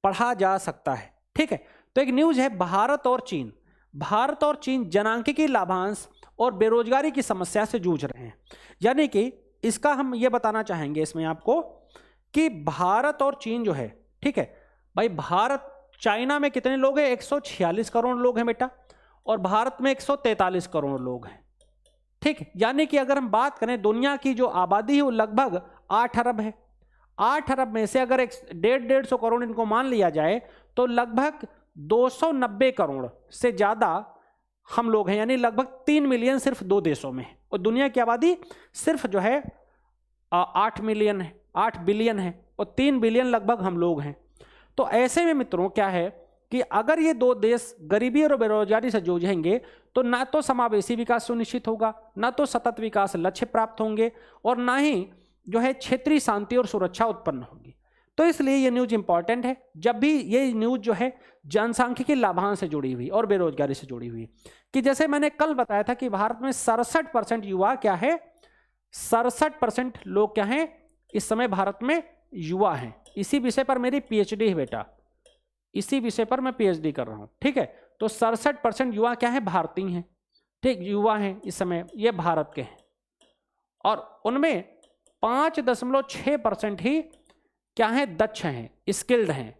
पढ़ा जा सकता है, ठीक है। तो एक न्यूज़ है भारत और चीन जनांकिकी लाभांश और बेरोजगारी की समस्या से जूझ रहे हैं। यानी कि इसका हम ये बताना चाहेंगे इसमें आपको कि भारत और चीन जो है, ठीक है भाई, चाइना में कितने लोग हैं, 146 करोड़ लोग हैं बेटा, और भारत में 143 करोड़ लोग हैं, ठीक है। यानी कि अगर हम बात करें दुनिया की जो आबादी है वो लगभग 8 अरब है। 8 अरब में से अगर 150-150 करोड़ इनको मान लिया जाए तो लगभग 290 करोड़ से ज़्यादा हम लोग हैं, यानी लगभग 3 मिलियन सिर्फ 2 देशों में, और दुनिया की आबादी सिर्फ जो है 8 मिलियन है, 8 बिलियन है और 3 बिलियन लगभग हम लोग हैं। तो ऐसे में मित्रों क्या है कि अगर ये दो देश गरीबी और बेरोजगारी से जूझेंगे तो ना तो समावेशी विकास सुनिश्चित होगा, ना तो सतत विकास लक्ष्य प्राप्त होंगे और ना ही जो है क्षेत्रीय शांति और सुरक्षा उत्पन्न होगी। तो इसलिए ये न्यूज इंपॉर्टेंट है। जब भी ये न्यूज जो है जनसांख्यिकी लाभांश से जुड़ी हुई और बेरोजगारी से जुड़ी हुई, कि जैसे मैंने कल बताया था कि भारत में 67% युवा क्या है, 67% लोग क्या हैं इस समय भारत में युवा हैं। इसी विषय पर मेरी पीएचडी है बेटा, इसी विषय पर मैं पीएचडी कर रहा हूं, ठीक है। तो 67% युवा क्या है, भारतीय हैं, ठीक, युवा हैं इस समय, ये भारत के हैं और उनमें 5.6% ही क्या है, दक्ष हैं, स्किल्ड हैं,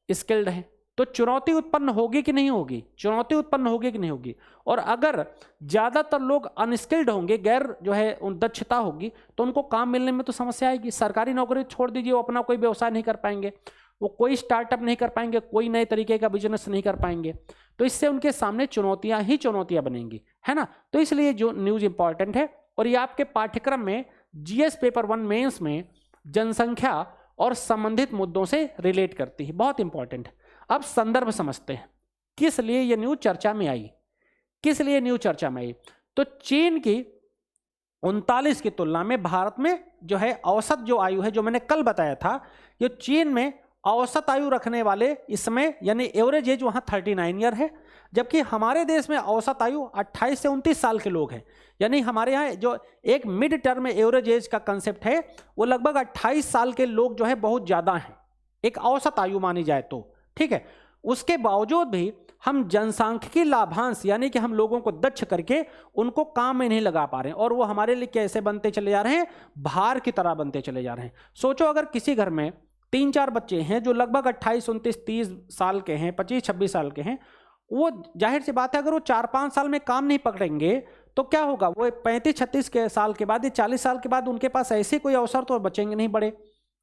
स्किल्ड हैं। तो चुनौती उत्पन्न होगी कि नहीं होगी, चुनौती उत्पन्न होगी कि नहीं होगी। और अगर ज्यादातर लोग अनस्किल्ड होंगे, गैर जो है दक्षता होगी, तो उनको काम मिलने में तो समस्या आएगी। सरकारी नौकरी छोड़ दीजिए, वो अपना कोई व्यवसाय नहीं कर पाएंगे, वो कोई स्टार्टअप नहीं कर पाएंगे, कोई नए तरीके का बिजनेस नहीं कर पाएंगे। तो इससे उनके सामने चुनौतियां ही चुनौतियां बनेंगी, है ना। तो इसलिए जो न्यूज इंपॉर्टेंट है और ये आपके पाठ्यक्रम में जीएस पेपर 1 मेंस में जनसंख्या और संबंधित मुद्दों से रिलेट करती है, बहुत इंपॉर्टेंट है। अब संदर्भ समझते हैं, किस लिए ये न्यूज चर्चा में आई, किस लिए न्यूज चर्चा में आई। तो चीन की 39 की तुलना में भारत में जो है औसत जो आयु है, जो मैंने कल बताया था, ये चीन में औसत आयु रखने वाले इसमें यानी एवरेज एज वहाँ 39 ईयर है, जबकि हमारे देश में औसत आयु 28 से 29 साल के लोग हैं। यानी हमारे यहाँ जो एक मिड टर्म एवरेज एज का कंसेप्ट है वो लगभग 28 साल के लोग जो है बहुत ज़्यादा हैं, एक औसत आयु मानी जाए तो, ठीक है। उसके बावजूद भी हम जनसांख्यिकी लाभांश यानी कि हम लोगों को दक्ष करके उनको काम में नहीं लगा पा रहे हैं और वो हमारे लिए कैसे बनते चले जा रहे हैं, भार की तरह बनते चले जा रहे हैं। सोचो अगर किसी घर में 3-4 बच्चे हैं जो लगभग 28, 29, 30 साल के हैं, 25, 26 साल के हैं, वो जाहिर सी बात है अगर वो 4-5 साल में काम नहीं पकड़ेंगे तो क्या होगा, वो 35-36 के साल के बाद, 40 साल के बाद उनके पास ऐसे कोई अवसर तो बचेंगे नहीं बड़े,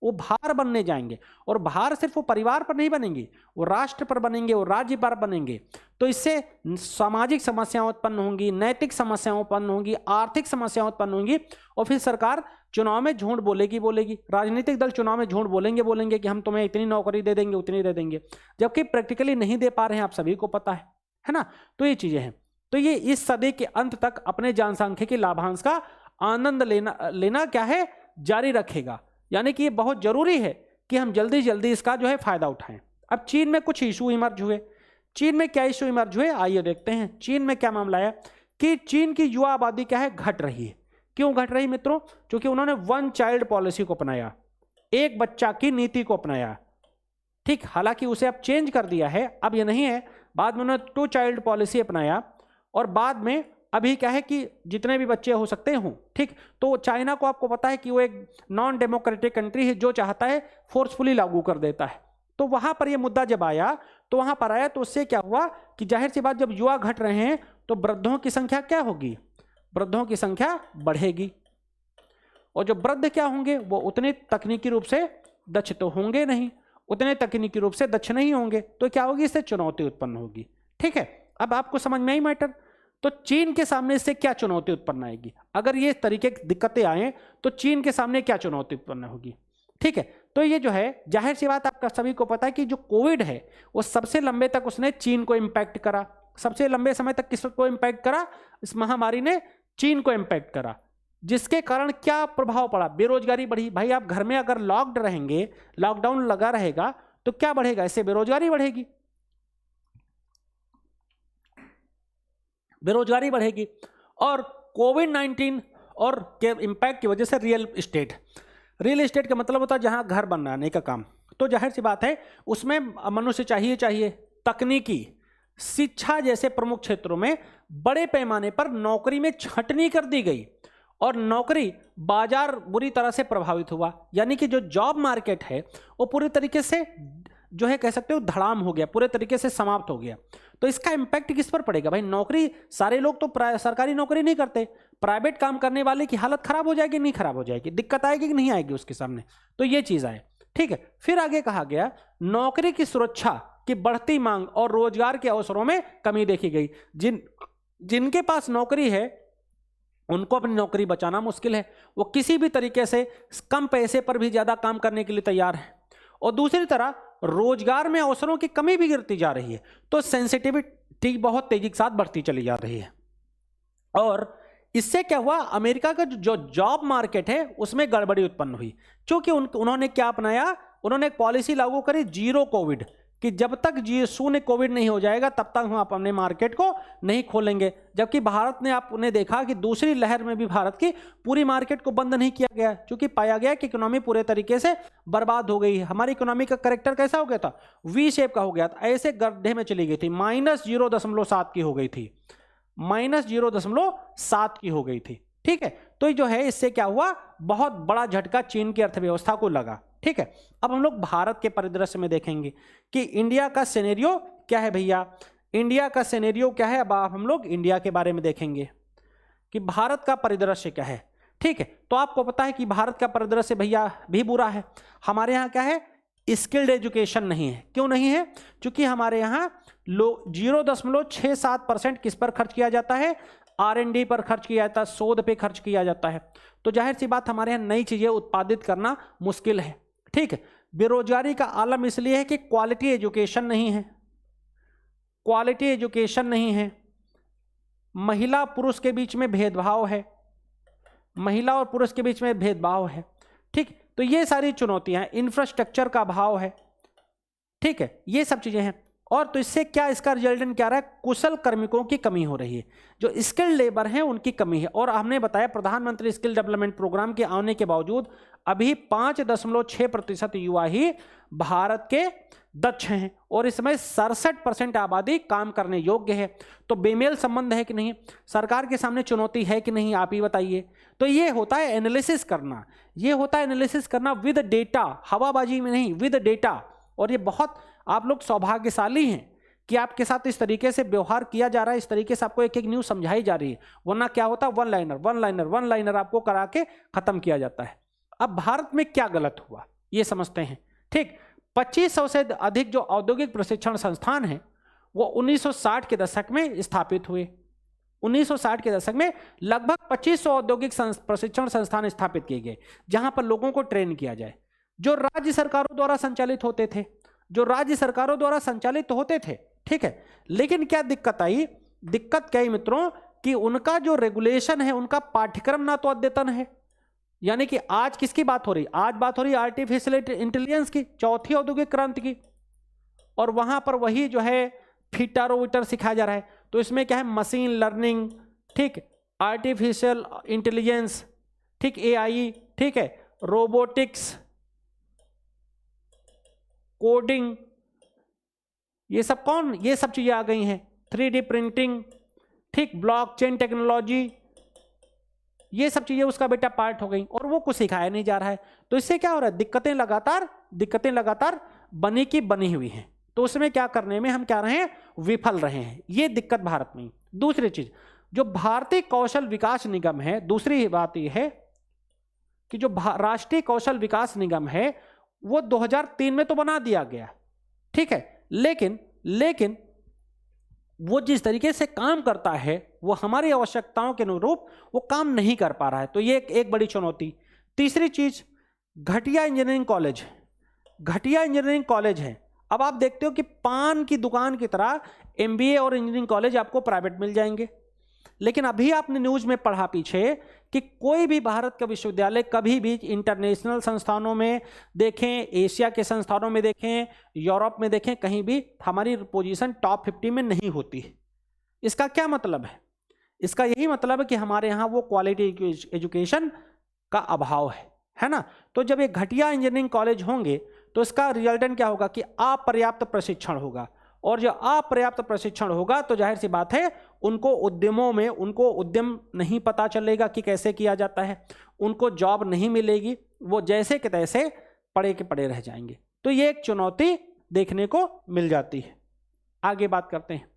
वो भार बनने जाएंगे। और भार सिर्फ वो परिवार पर नहीं बनेंगे, वो राष्ट्र पर बनेंगे, वो राज्य पर बनेंगे। तो इससे सामाजिक समस्याएं उत्पन्न होंगी, नैतिक समस्याएं उत्पन्न होंगी, आर्थिक समस्याएं उत्पन्न होंगी और फिर सरकार चुनाव में झूठ बोलेगी, राजनीतिक दल चुनाव में झूठ बोलेंगे कि हम तुम्हें इतनी नौकरी दे देंगे, उतनी दे देंगे, जबकि प्रैक्टिकली नहीं दे पा रहे हैं, आप सभी को पता है ना। तो ये चीजें हैं। तो ये इस सदी के अंत तक अपने जनसांख्यिकी लाभांश का आनंद लेना क्या है, जारी रखेगा। यानी कि ये बहुत जरूरी है कि हम जल्दी जल्दी इसका जो है फायदा उठाएं। अब चीन में कुछ इशू इमर्ज हुए। चीन में क्या इशू इमर्ज हुए, आइए देखते हैं। चीन में क्या मामला है कि चीन की युवा आबादी क्या है, घट रही है। क्यों घट रही मित्रों? क्योंकि उन्होंने 1 चाइल्ड पॉलिसी को अपनाया, एक बच्चा की नीति को अपनाया, ठीक। हालांकि उसे अब चेंज कर दिया है, अब ये नहीं है, बाद में उन्होंने 2 चाइल्ड पॉलिसी अपनाया और बाद में अभी क्या है कि जितने भी बच्चे हो सकते हों, ठीक। तो चाइना को आपको पता है कि वो एक नॉन डेमोक्रेटिक कंट्री है, जो चाहता है फोर्सफुली लागू कर देता है। तो वहां पर ये मुद्दा जब आया तो उससे क्या हुआ कि जाहिर सी बात, जब युवा घट रहे हैं तो वृद्धों की संख्या क्या होगी, वृद्धों की संख्या बढ़ेगी। और जो वृद्ध क्या होंगे, वो उतने तकनीकी रूप से दक्ष तो होंगे नहीं, उतने तकनीकी रूप से दक्ष नहीं होंगे, तो क्या होगी, इससे चुनौती उत्पन्न होगी, ठीक है। अब आपको समझ में आई मैटर। तो चीन के सामने इससे क्या चुनौती उत्पन्न आएगी, अगर ये तरीके की दिक्कतें आए तो चीन के सामने क्या चुनौती उत्पन्न होगी, ठीक है। तो ये जो है जाहिर सी बात, आपका सभी को पता है कि जो कोविड है वो सबसे लंबे तक उसने चीन को इम्पैक्ट करा, सबसे लंबे समय तक किसको इम्पैक्ट करा, इस महामारी ने चीन को इम्पैक्ट करा, जिसके कारण क्या प्रभाव पड़ा, बेरोजगारी बढ़ी। भाई आप घर में अगर लॉक्ड रहेंगे, लॉकडाउन लगा रहेगा तो क्या बढ़ेगा, इससे बेरोजगारी बढ़ेगी, बेरोजगारी बढ़ेगी। और कोविड-19 और के इम्पैक्ट की वजह से रियल एस्टेट का मतलब होता है जहां घर बनाने का काम, तो जाहिर सी बात है उसमें मनुष्य चाहिए। तकनीकी, शिक्षा जैसे प्रमुख क्षेत्रों में बड़े पैमाने पर नौकरी में छंटनी कर दी गई और नौकरी बाजार बुरी तरह से प्रभावित हुआ। यानी कि जो जॉब मार्केट है वो पूरी तरीके से जो है कह सकते हो धड़ाम हो गया, पूरे तरीके से समाप्त हो गया। तो इसका इम्पैक्ट किस पर पड़ेगा भाई, नौकरी, सारे लोग तो सरकारी नौकरी नहीं करते, प्राइवेट काम करने वाले की हालत खराब हो जाएगी, नहीं खराब हो जाएगी, दिक्कत आएगी कि नहीं आएगी उसके सामने। तो ये चीज आए, ठीक है। फिर आगे कहा गया नौकरी की सुरक्षा की बढ़ती मांग और रोजगार के अवसरों में कमी देखी गई। जिनके पास नौकरी है उनको अपनी नौकरी बचाना मुश्किल है, वो किसी भी तरीके से कम पैसे पर भी ज़्यादा काम करने के लिए तैयार है। और दूसरी तरफ रोजगार में अवसरों की कमी भी गिरती जा रही है, तो सेंसिटिविटी बहुत तेजी के साथ बढ़ती चली जा रही है। और इससे क्या हुआ, अमेरिका का जो जॉब मार्केट है उसमें गड़बड़ी उत्पन्न हुई, क्योंकि उन्होंने क्या अपनाया, उन्होंने एक पॉलिसी लागू करी जीरो कोविड, कि जब तक शून्य कोविड नहीं हो जाएगा तब तक हम अपने मार्केट को नहीं खोलेंगे। जबकि भारत ने, आपने देखा कि दूसरी लहर में भी भारत की पूरी मार्केट को बंद नहीं किया गया, क्योंकि पाया गया कि इकोनॉमी पूरे तरीके से बर्बाद हो गई है। हमारी इकोनॉमी का करेक्टर कैसा हो गया था, वी शेप का हो गया था, ऐसे गड्ढे में चली गई थी, -0.7 की हो गई थी, -0.7 की हो गई थी। ठीक है, तो ये जो है इससे क्या हुआ, बहुत बड़ा झटका चीन की अर्थव्यवस्था को लगा। ठीक है, अब हम लोग भारत के परिदृश्य में देखेंगे कि इंडिया का सिनेरियो क्या है भैया, इंडिया का सिनेरियो क्या है। अब हम लोग इंडिया के बारे में देखेंगे कि भारत का परिदृश्य क्या है। ठीक है, तो आपको पता है कि भारत का परिदृश्य भैया भी बुरा है। हमारे यहाँ क्या है, स्किल्ड एजुकेशन नहीं है। क्यों नहीं है, क्योंकि हमारे यहाँ 0.67% किस पर खर्च किया जाता है, R&D पर खर्च किया जाता है, शोध पे खर्च किया जाता है। तो जाहिर सी बात हमारे यहाँ नई चीजें उत्पादित करना मुश्किल है। ठीक है, बेरोजगारी का आलम इसलिए है कि क्वालिटी एजुकेशन नहीं है, क्वालिटी एजुकेशन नहीं है, महिला पुरुष के बीच में भेदभाव है, महिला और पुरुष के बीच में भेदभाव है। ठीक, तो ये सारी चुनौतियां हैं, इंफ्रास्ट्रक्चर का अभाव है। ठीक है, ये सब चीजें हैं। और तो इससे क्या, इसका रिजल्टेंट क्या रहा है, कुशल कार्मिकों की कमी हो रही है, जो स्किल्ड लेबर हैं उनकी कमी है। और हमने बताया प्रधानमंत्री स्किल डेवलपमेंट प्रोग्राम के आने के बावजूद अभी 5.6% युवा ही भारत के दक्ष हैं, और इसमें 67% आबादी काम करने योग्य है। तो बेमेल संबंध है कि नहीं, सरकार के सामने चुनौती है कि नहीं, आप ही बताइए। तो ये होता है एनालिसिस करना, ये होता है एनालिसिस करना विद डेटा, हवाबाजी में नहीं, विद डेटा। और ये बहुत आप लोग सौभाग्यशाली हैं कि आपके साथ इस तरीके से व्यवहार किया जा रहा है, इस तरीके से आपको एक एक न्यूज़ समझाई जा रही है। वरना क्या होता, वन लाइनर आपको करा के खत्म किया जाता है। अब भारत में क्या गलत हुआ ये समझते हैं। ठीक, 2500 से अधिक जो औद्योगिक प्रशिक्षण संस्थान हैं वो 1960 के दशक में स्थापित हुए। 1960 के दशक में लगभग 2500 औद्योगिक प्रशिक्षण संस्थान स्थापित किए गए, जहां पर लोगों को ट्रेन किया जाए, जो राज्य सरकारों द्वारा संचालित होते थे, जो राज्य सरकारों द्वारा संचालित होते थे। ठीक है, लेकिन क्या दिक्कत आई, दिक्कत क्या आई मित्रों, कि उनका जो रेगुलेशन है, उनका पाठ्यक्रम ना तो अद्यतन है। यानी कि आज किसकी बात हो रही, आज बात हो रही आर्टिफिशियल इंटेलिजेंस की, चौथी औद्योगिक क्रांति की, और वहां पर वही जो है फिटर विटर सिखाया जा रहा है। तो इसमें क्या है, मशीन लर्निंग, ठीक, आर्टिफिशियल इंटेलिजेंस, ठीक, AI, ठीक है, रोबोटिक्स, कोडिंग, ये सब कौन, ये सब चीजें आ गई हैं, 3D प्रिंटिंग, ठीक, ब्लॉकचेन टेक्नोलॉजी, ये सब चीजें उसका बेटा पार्ट हो गई, और वो कुछ सिखाया नहीं जा रहा है। तो इससे क्या हो रहा है, दिक्कतें लगातार बनी की बनी हुई हैं। तो उसमें क्या करने में हम क्या रहे हैं, विफल रहे हैं। ये दिक्कत भारत में। दूसरी चीज, जो भारतीय कौशल विकास निगम है, दूसरी बात यह है कि जो राष्ट्रीय कौशल विकास निगम है वो 2003 में तो बना दिया गया, ठीक है, लेकिन वो जिस तरीके से काम करता है वो हमारी आवश्यकताओं के अनुरूप वो काम नहीं कर पा रहा है। तो ये एक बड़ी चुनौती। तीसरी चीज, घटिया इंजीनियरिंग कॉलेज है। अब आप देखते हो कि पान की दुकान की तरह MBA और इंजीनियरिंग कॉलेज आपको प्राइवेट मिल जाएंगे, लेकिन अभी आपने न्यूज में पढ़ा पीछे कि कोई भी भारत का विश्वविद्यालय कभी भी इंटरनेशनल संस्थानों में देखें, एशिया के संस्थानों में देखें, यूरोप में देखें, कहीं भी हमारी पोजीशन टॉप 50 में नहीं होती है। इसका क्या मतलब है, इसका यही मतलब है कि हमारे यहाँ वो क्वालिटी एजुकेशन का अभाव है ना। तो जब ये घटिया इंजीनियरिंग कॉलेज होंगे तो इसका रिजल्टेंट क्या होगा कि अपर्याप्त प्रशिक्षण होगा, और जो अपर्याप्त प्रशिक्षण होगा तो जाहिर सी बात है उनको उद्यमों में उद्यम नहीं पता चलेगा कि कैसे किया जाता है, उनको जॉब नहीं मिलेगी, वो जैसे के तैसे पड़े के पड़े रह जाएंगे। तो ये एक चुनौती देखने को मिल जाती है। आगे बात करते हैं।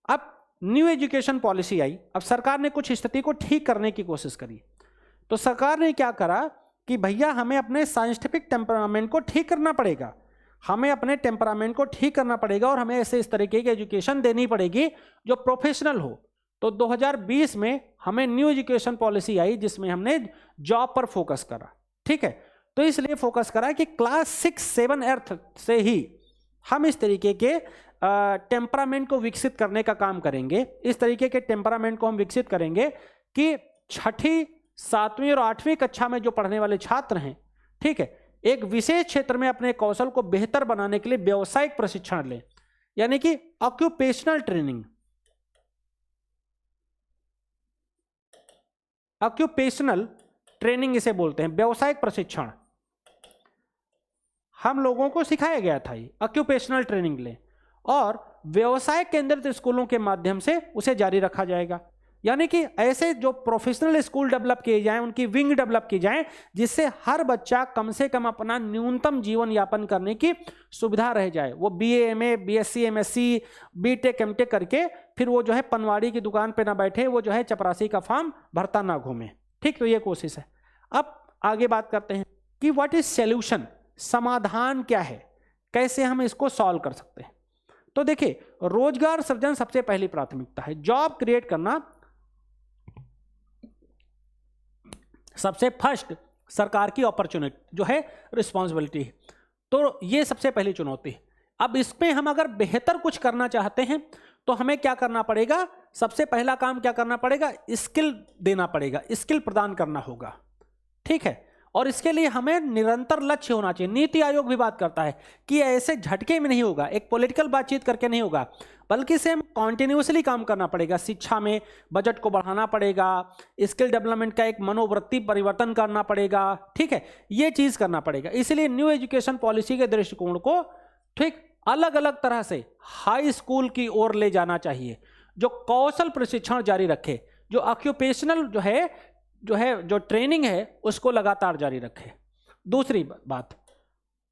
अब न्यू एजुकेशन पॉलिसी आई, अब सरकार ने कुछ स्थिति को ठीक करने की कोशिश करी। तो सरकार ने क्या करा कि भैया हमें अपने साइंटिफिक टेम्परामेंट को ठीक करना पड़ेगा, हमें अपने टेम्परामेंट को ठीक करना पड़ेगा, और हमें ऐसे इस तरीके की एजुकेशन देनी पड़ेगी जो प्रोफेशनल हो, तो 2020 में हमें न्यू एजुकेशन पॉलिसी आई जिसमें हमने जॉब पर फोकस करा। ठीक है, तो इसलिए फोकस करा कि क्लास 6, 7, 8 से ही हम इस तरीके के टेम्परामेंट को विकसित करने का काम करेंगे। इस तरीके के टेम्परामेंट को हम विकसित करेंगे कि छठी, 7वीं और 8वीं कक्षा में जो पढ़ने वाले छात्र हैं, ठीक है, एक विशेष क्षेत्र में अपने कौशल को बेहतर बनाने के लिए व्यावसायिक प्रशिक्षण लें, यानी कि ऑक्यूपेशनल ट्रेनिंग। ऑक्यूपेशनल ट्रेनिंग इसे बोलते हैं, व्यावसायिक प्रशिक्षण हम लोगों को सिखाया गया था। ये ऑक्यूपेशनल ट्रेनिंग लें और व्यवसाय केंद्रित स्कूलों के माध्यम से उसे जारी रखा जाएगा, यानी कि ऐसे जो प्रोफेशनल स्कूल डेवलप किए जाएं, उनकी विंग डेवलप की जाएं, जिससे हर बच्चा कम से कम अपना न्यूनतम जीवन यापन करने की सुविधा रह जाए। वो BA, MA, BSc, MSc, BTech, MTech करके फिर वो जो है पनवाड़ी की दुकान पे ना बैठे, वो जो है चपरासी का फॉर्म भरता ना घूमे। ठीक, तो ये कोशिश है। अब आगे बात करते हैं कि व्हाट इज सॉल्यूशन, समाधान क्या है, कैसे हम इसको सॉल्व कर सकते हैं। तो देखिए, रोजगार सृजन सबसे पहली प्राथमिकता है। जॉब क्रिएट करना सबसे फर्स्ट सरकार की अपॉर्चुनिटी जो है, रिस्पॉन्सिबिलिटी है। तो ये सबसे पहली चुनौती है। अब इसमें हम अगर बेहतर कुछ करना चाहते हैं तो हमें क्या करना पड़ेगा? सबसे पहला काम क्या करना पड़ेगा? स्किल देना पड़ेगा, स्किल प्रदान करना होगा। ठीक है, और इसके लिए हमें निरंतर लक्ष्य होना चाहिए। नीति आयोग भी बात करता है कि ऐसे झटके में नहीं होगा, एक पॉलिटिकल बातचीत करके नहीं होगा, बल्कि इसे हम कॉन्टिन्यूसली काम करना पड़ेगा। शिक्षा में बजट को बढ़ाना पड़ेगा, स्किल डेवलपमेंट का एक मनोवृत्ति परिवर्तन करना पड़ेगा। ठीक है, ये चीज करना पड़ेगा। इसलिए न्यू एजुकेशन पॉलिसी के दृष्टिकोण को ठीक अलग अलग तरह से हाई स्कूल की ओर ले जाना चाहिए, जो कौशल प्रशिक्षण जारी रखे, जो ऑक्यूपेशनल जो ट्रेनिंग है उसको लगातार जारी रखे। दूसरी बात,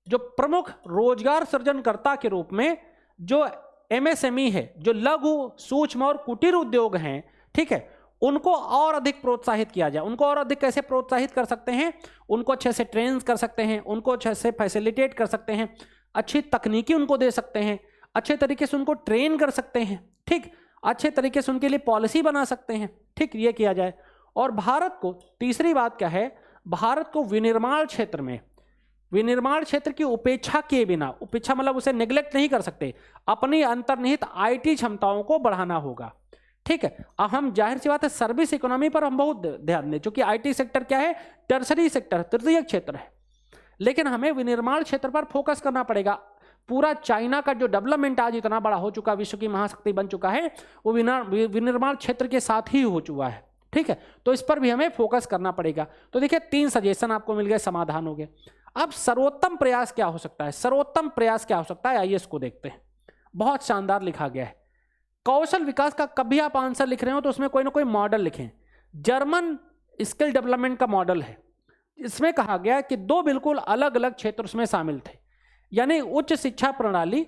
जो प्रमुख रोजगार सृजनकर्ता के रूप में जो MSME है, जो लघु, सूक्ष्म और कुटीर उद्योग हैं, ठीक है, उनको और अधिक प्रोत्साहित किया जाए। उनको और अधिक कैसे प्रोत्साहित कर सकते हैं? उनको अच्छे से ट्रेन कर सकते हैं, उनको अच्छे से फैसिलिटेट कर सकते हैं, अच्छी तकनीकी उनको दे सकते हैं, अच्छे तरीके से उनको ट्रेन कर सकते हैं। ठीक, अच्छे तरीके से उनके लिए पॉलिसी बना सकते हैं। ठीक, ये किया जाए। और भारत को, तीसरी बात क्या है, भारत को विनिर्माण क्षेत्र में, विनिर्माण क्षेत्र की उपेक्षा किए बिना, उपेक्षा मतलब उसे नेग्लेक्ट नहीं कर सकते, अपनी अंतर्निहित IT क्षमताओं को बढ़ाना होगा। ठीक है, हम जाहिर सी बात है सर्विस इकोनॉमी पर हम बहुत ध्यान दें, क्योंकि IT सेक्टर क्या है? टर्सरी सेक्टर, तृतीय क्षेत्र है। लेकिन हमें विनिर्माण क्षेत्र पर फोकस करना पड़ेगा। पूरा चाइना का जो डेवलपमेंट आज इतना बड़ा हो चुका, विश्व की महाशक्ति बन चुका है, वो विनिर्माण क्षेत्र के साथ ही हो चुका है। ठीक है, तो इस पर भी हमें फोकस करना पड़ेगा। तो देखिए, 3 सजेशन आपको मिल गए, समाधान हो गए। अब सर्वोत्तम प्रयास क्या हो सकता है? सर्वोत्तम प्रयास क्या हो सकता है? आइए इसको देखते हैं। बहुत शानदार लिखा गया है। कौशल विकास का कभी आप आंसर लिख रहे हो तो उसमें कोई ना कोई मॉडल लिखें। जर्मन स्किल डेवलपमेंट का मॉडल है। इसमें कहा गया कि 2 बिल्कुल अलग अलग क्षेत्र उसमें शामिल थे, यानी उच्च शिक्षा प्रणाली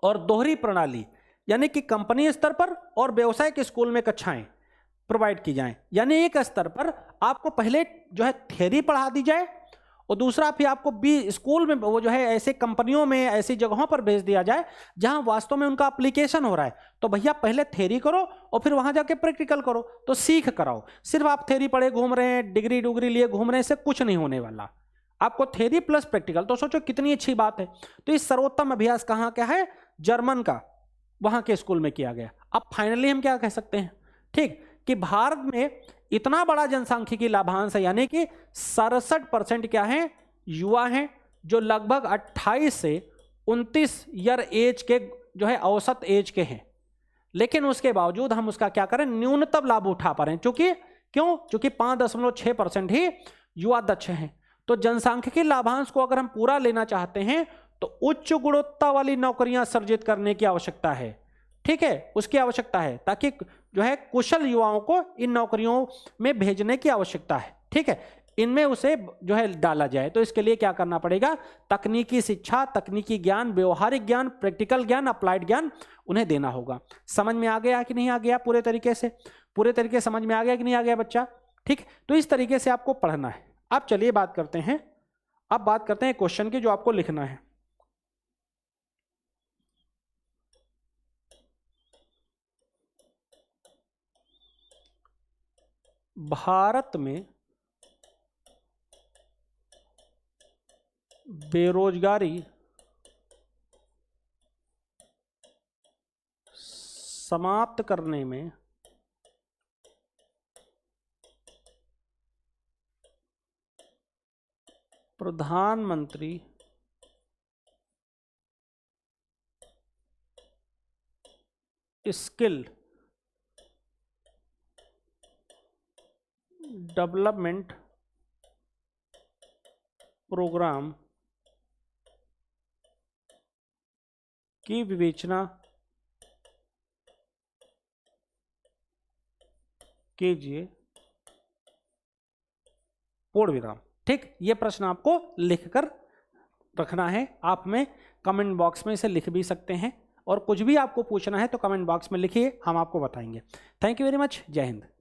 और दोहरी प्रणाली, यानी कि कंपनी स्तर पर और व्यवसायिक स्कूल में कक्षाएं प्रोवाइड की जाएं। यानी एक स्तर पर आपको पहले जो है थ्योरी पढ़ा दी जाए और दूसरा फिर आपको स्कूल में वो जो है ऐसे कंपनियों में, ऐसी जगहों पर भेज दिया जाए जहां वास्तव में उनका एप्लीकेशन हो रहा है। तो भैया पहले थ्योरी करो और फिर वहां जाके प्रैक्टिकल करो, तो सीख कराओ। सिर्फ आप थ्योरी पढ़े घूम रहे हैं, डिग्री डुग्री लिए घूम रहे हैं, इससे कुछ नहीं होने वाला। आपको थ्योरी प्लस प्रैक्टिकल, तो सोचो कितनी अच्छी बात है। तो इस सर्वोत्तम अभ्यास कहाँ क्या है? जर्मन का, वहां के स्कूल में किया गया। अब फाइनली हम क्या कह सकते हैं? ठीक, कि भारत में इतना बड़ा जनसांख्यिकी लाभांश है, यानी कि 67% क्या है? युवा हैं, जो लगभग 28 से 29 ईयर एज के जो है औसत एज के हैं। लेकिन उसके बावजूद हम उसका क्या करें? न्यूनतम लाभ उठा पा रहे हैं। क्योंकि 5.6% ही युवा दक्ष हैं। तो जनसांख्यिकी लाभांश को अगर हम पूरा लेना चाहते हैं तो उच्च गुणवत्ता वाली नौकरियां सृजित करने की आवश्यकता है। ठीक है, उसकी आवश्यकता है, ताकि जो है कुशल युवाओं को इन नौकरियों में भेजने की आवश्यकता है। ठीक है, इनमें उसे जो है डाला जाए। तो इसके लिए क्या करना पड़ेगा? तकनीकी शिक्षा, तकनीकी ज्ञान, व्यवहारिक ज्ञान, प्रैक्टिकल ज्ञान, अप्लाइड ज्ञान उन्हें देना होगा। समझ में आ गया कि नहीं आ गया? पूरे तरीके से समझ में आ गया कि नहीं आ गया बच्चा? ठीक, तो इस तरीके से आपको पढ़ना है। अब चलिए बात करते हैं, अब बात करते हैं क्वेश्चन की जो आपको लिखना है। भारत में बेरोजगारी समाप्त करने में प्रधानमंत्री स्किल डेवलपमेंट प्रोग्राम की विवेचना कीजिए, पूर्ण विराम। ठीक, ये प्रश्न आपको लिखकर रखना है। आप में कमेंट बॉक्स में इसे लिख भी सकते हैं, और कुछ भी आपको पूछना है तो कमेंट बॉक्स में लिखिए, हम आपको बताएंगे। Thank you very much. जय हिंद।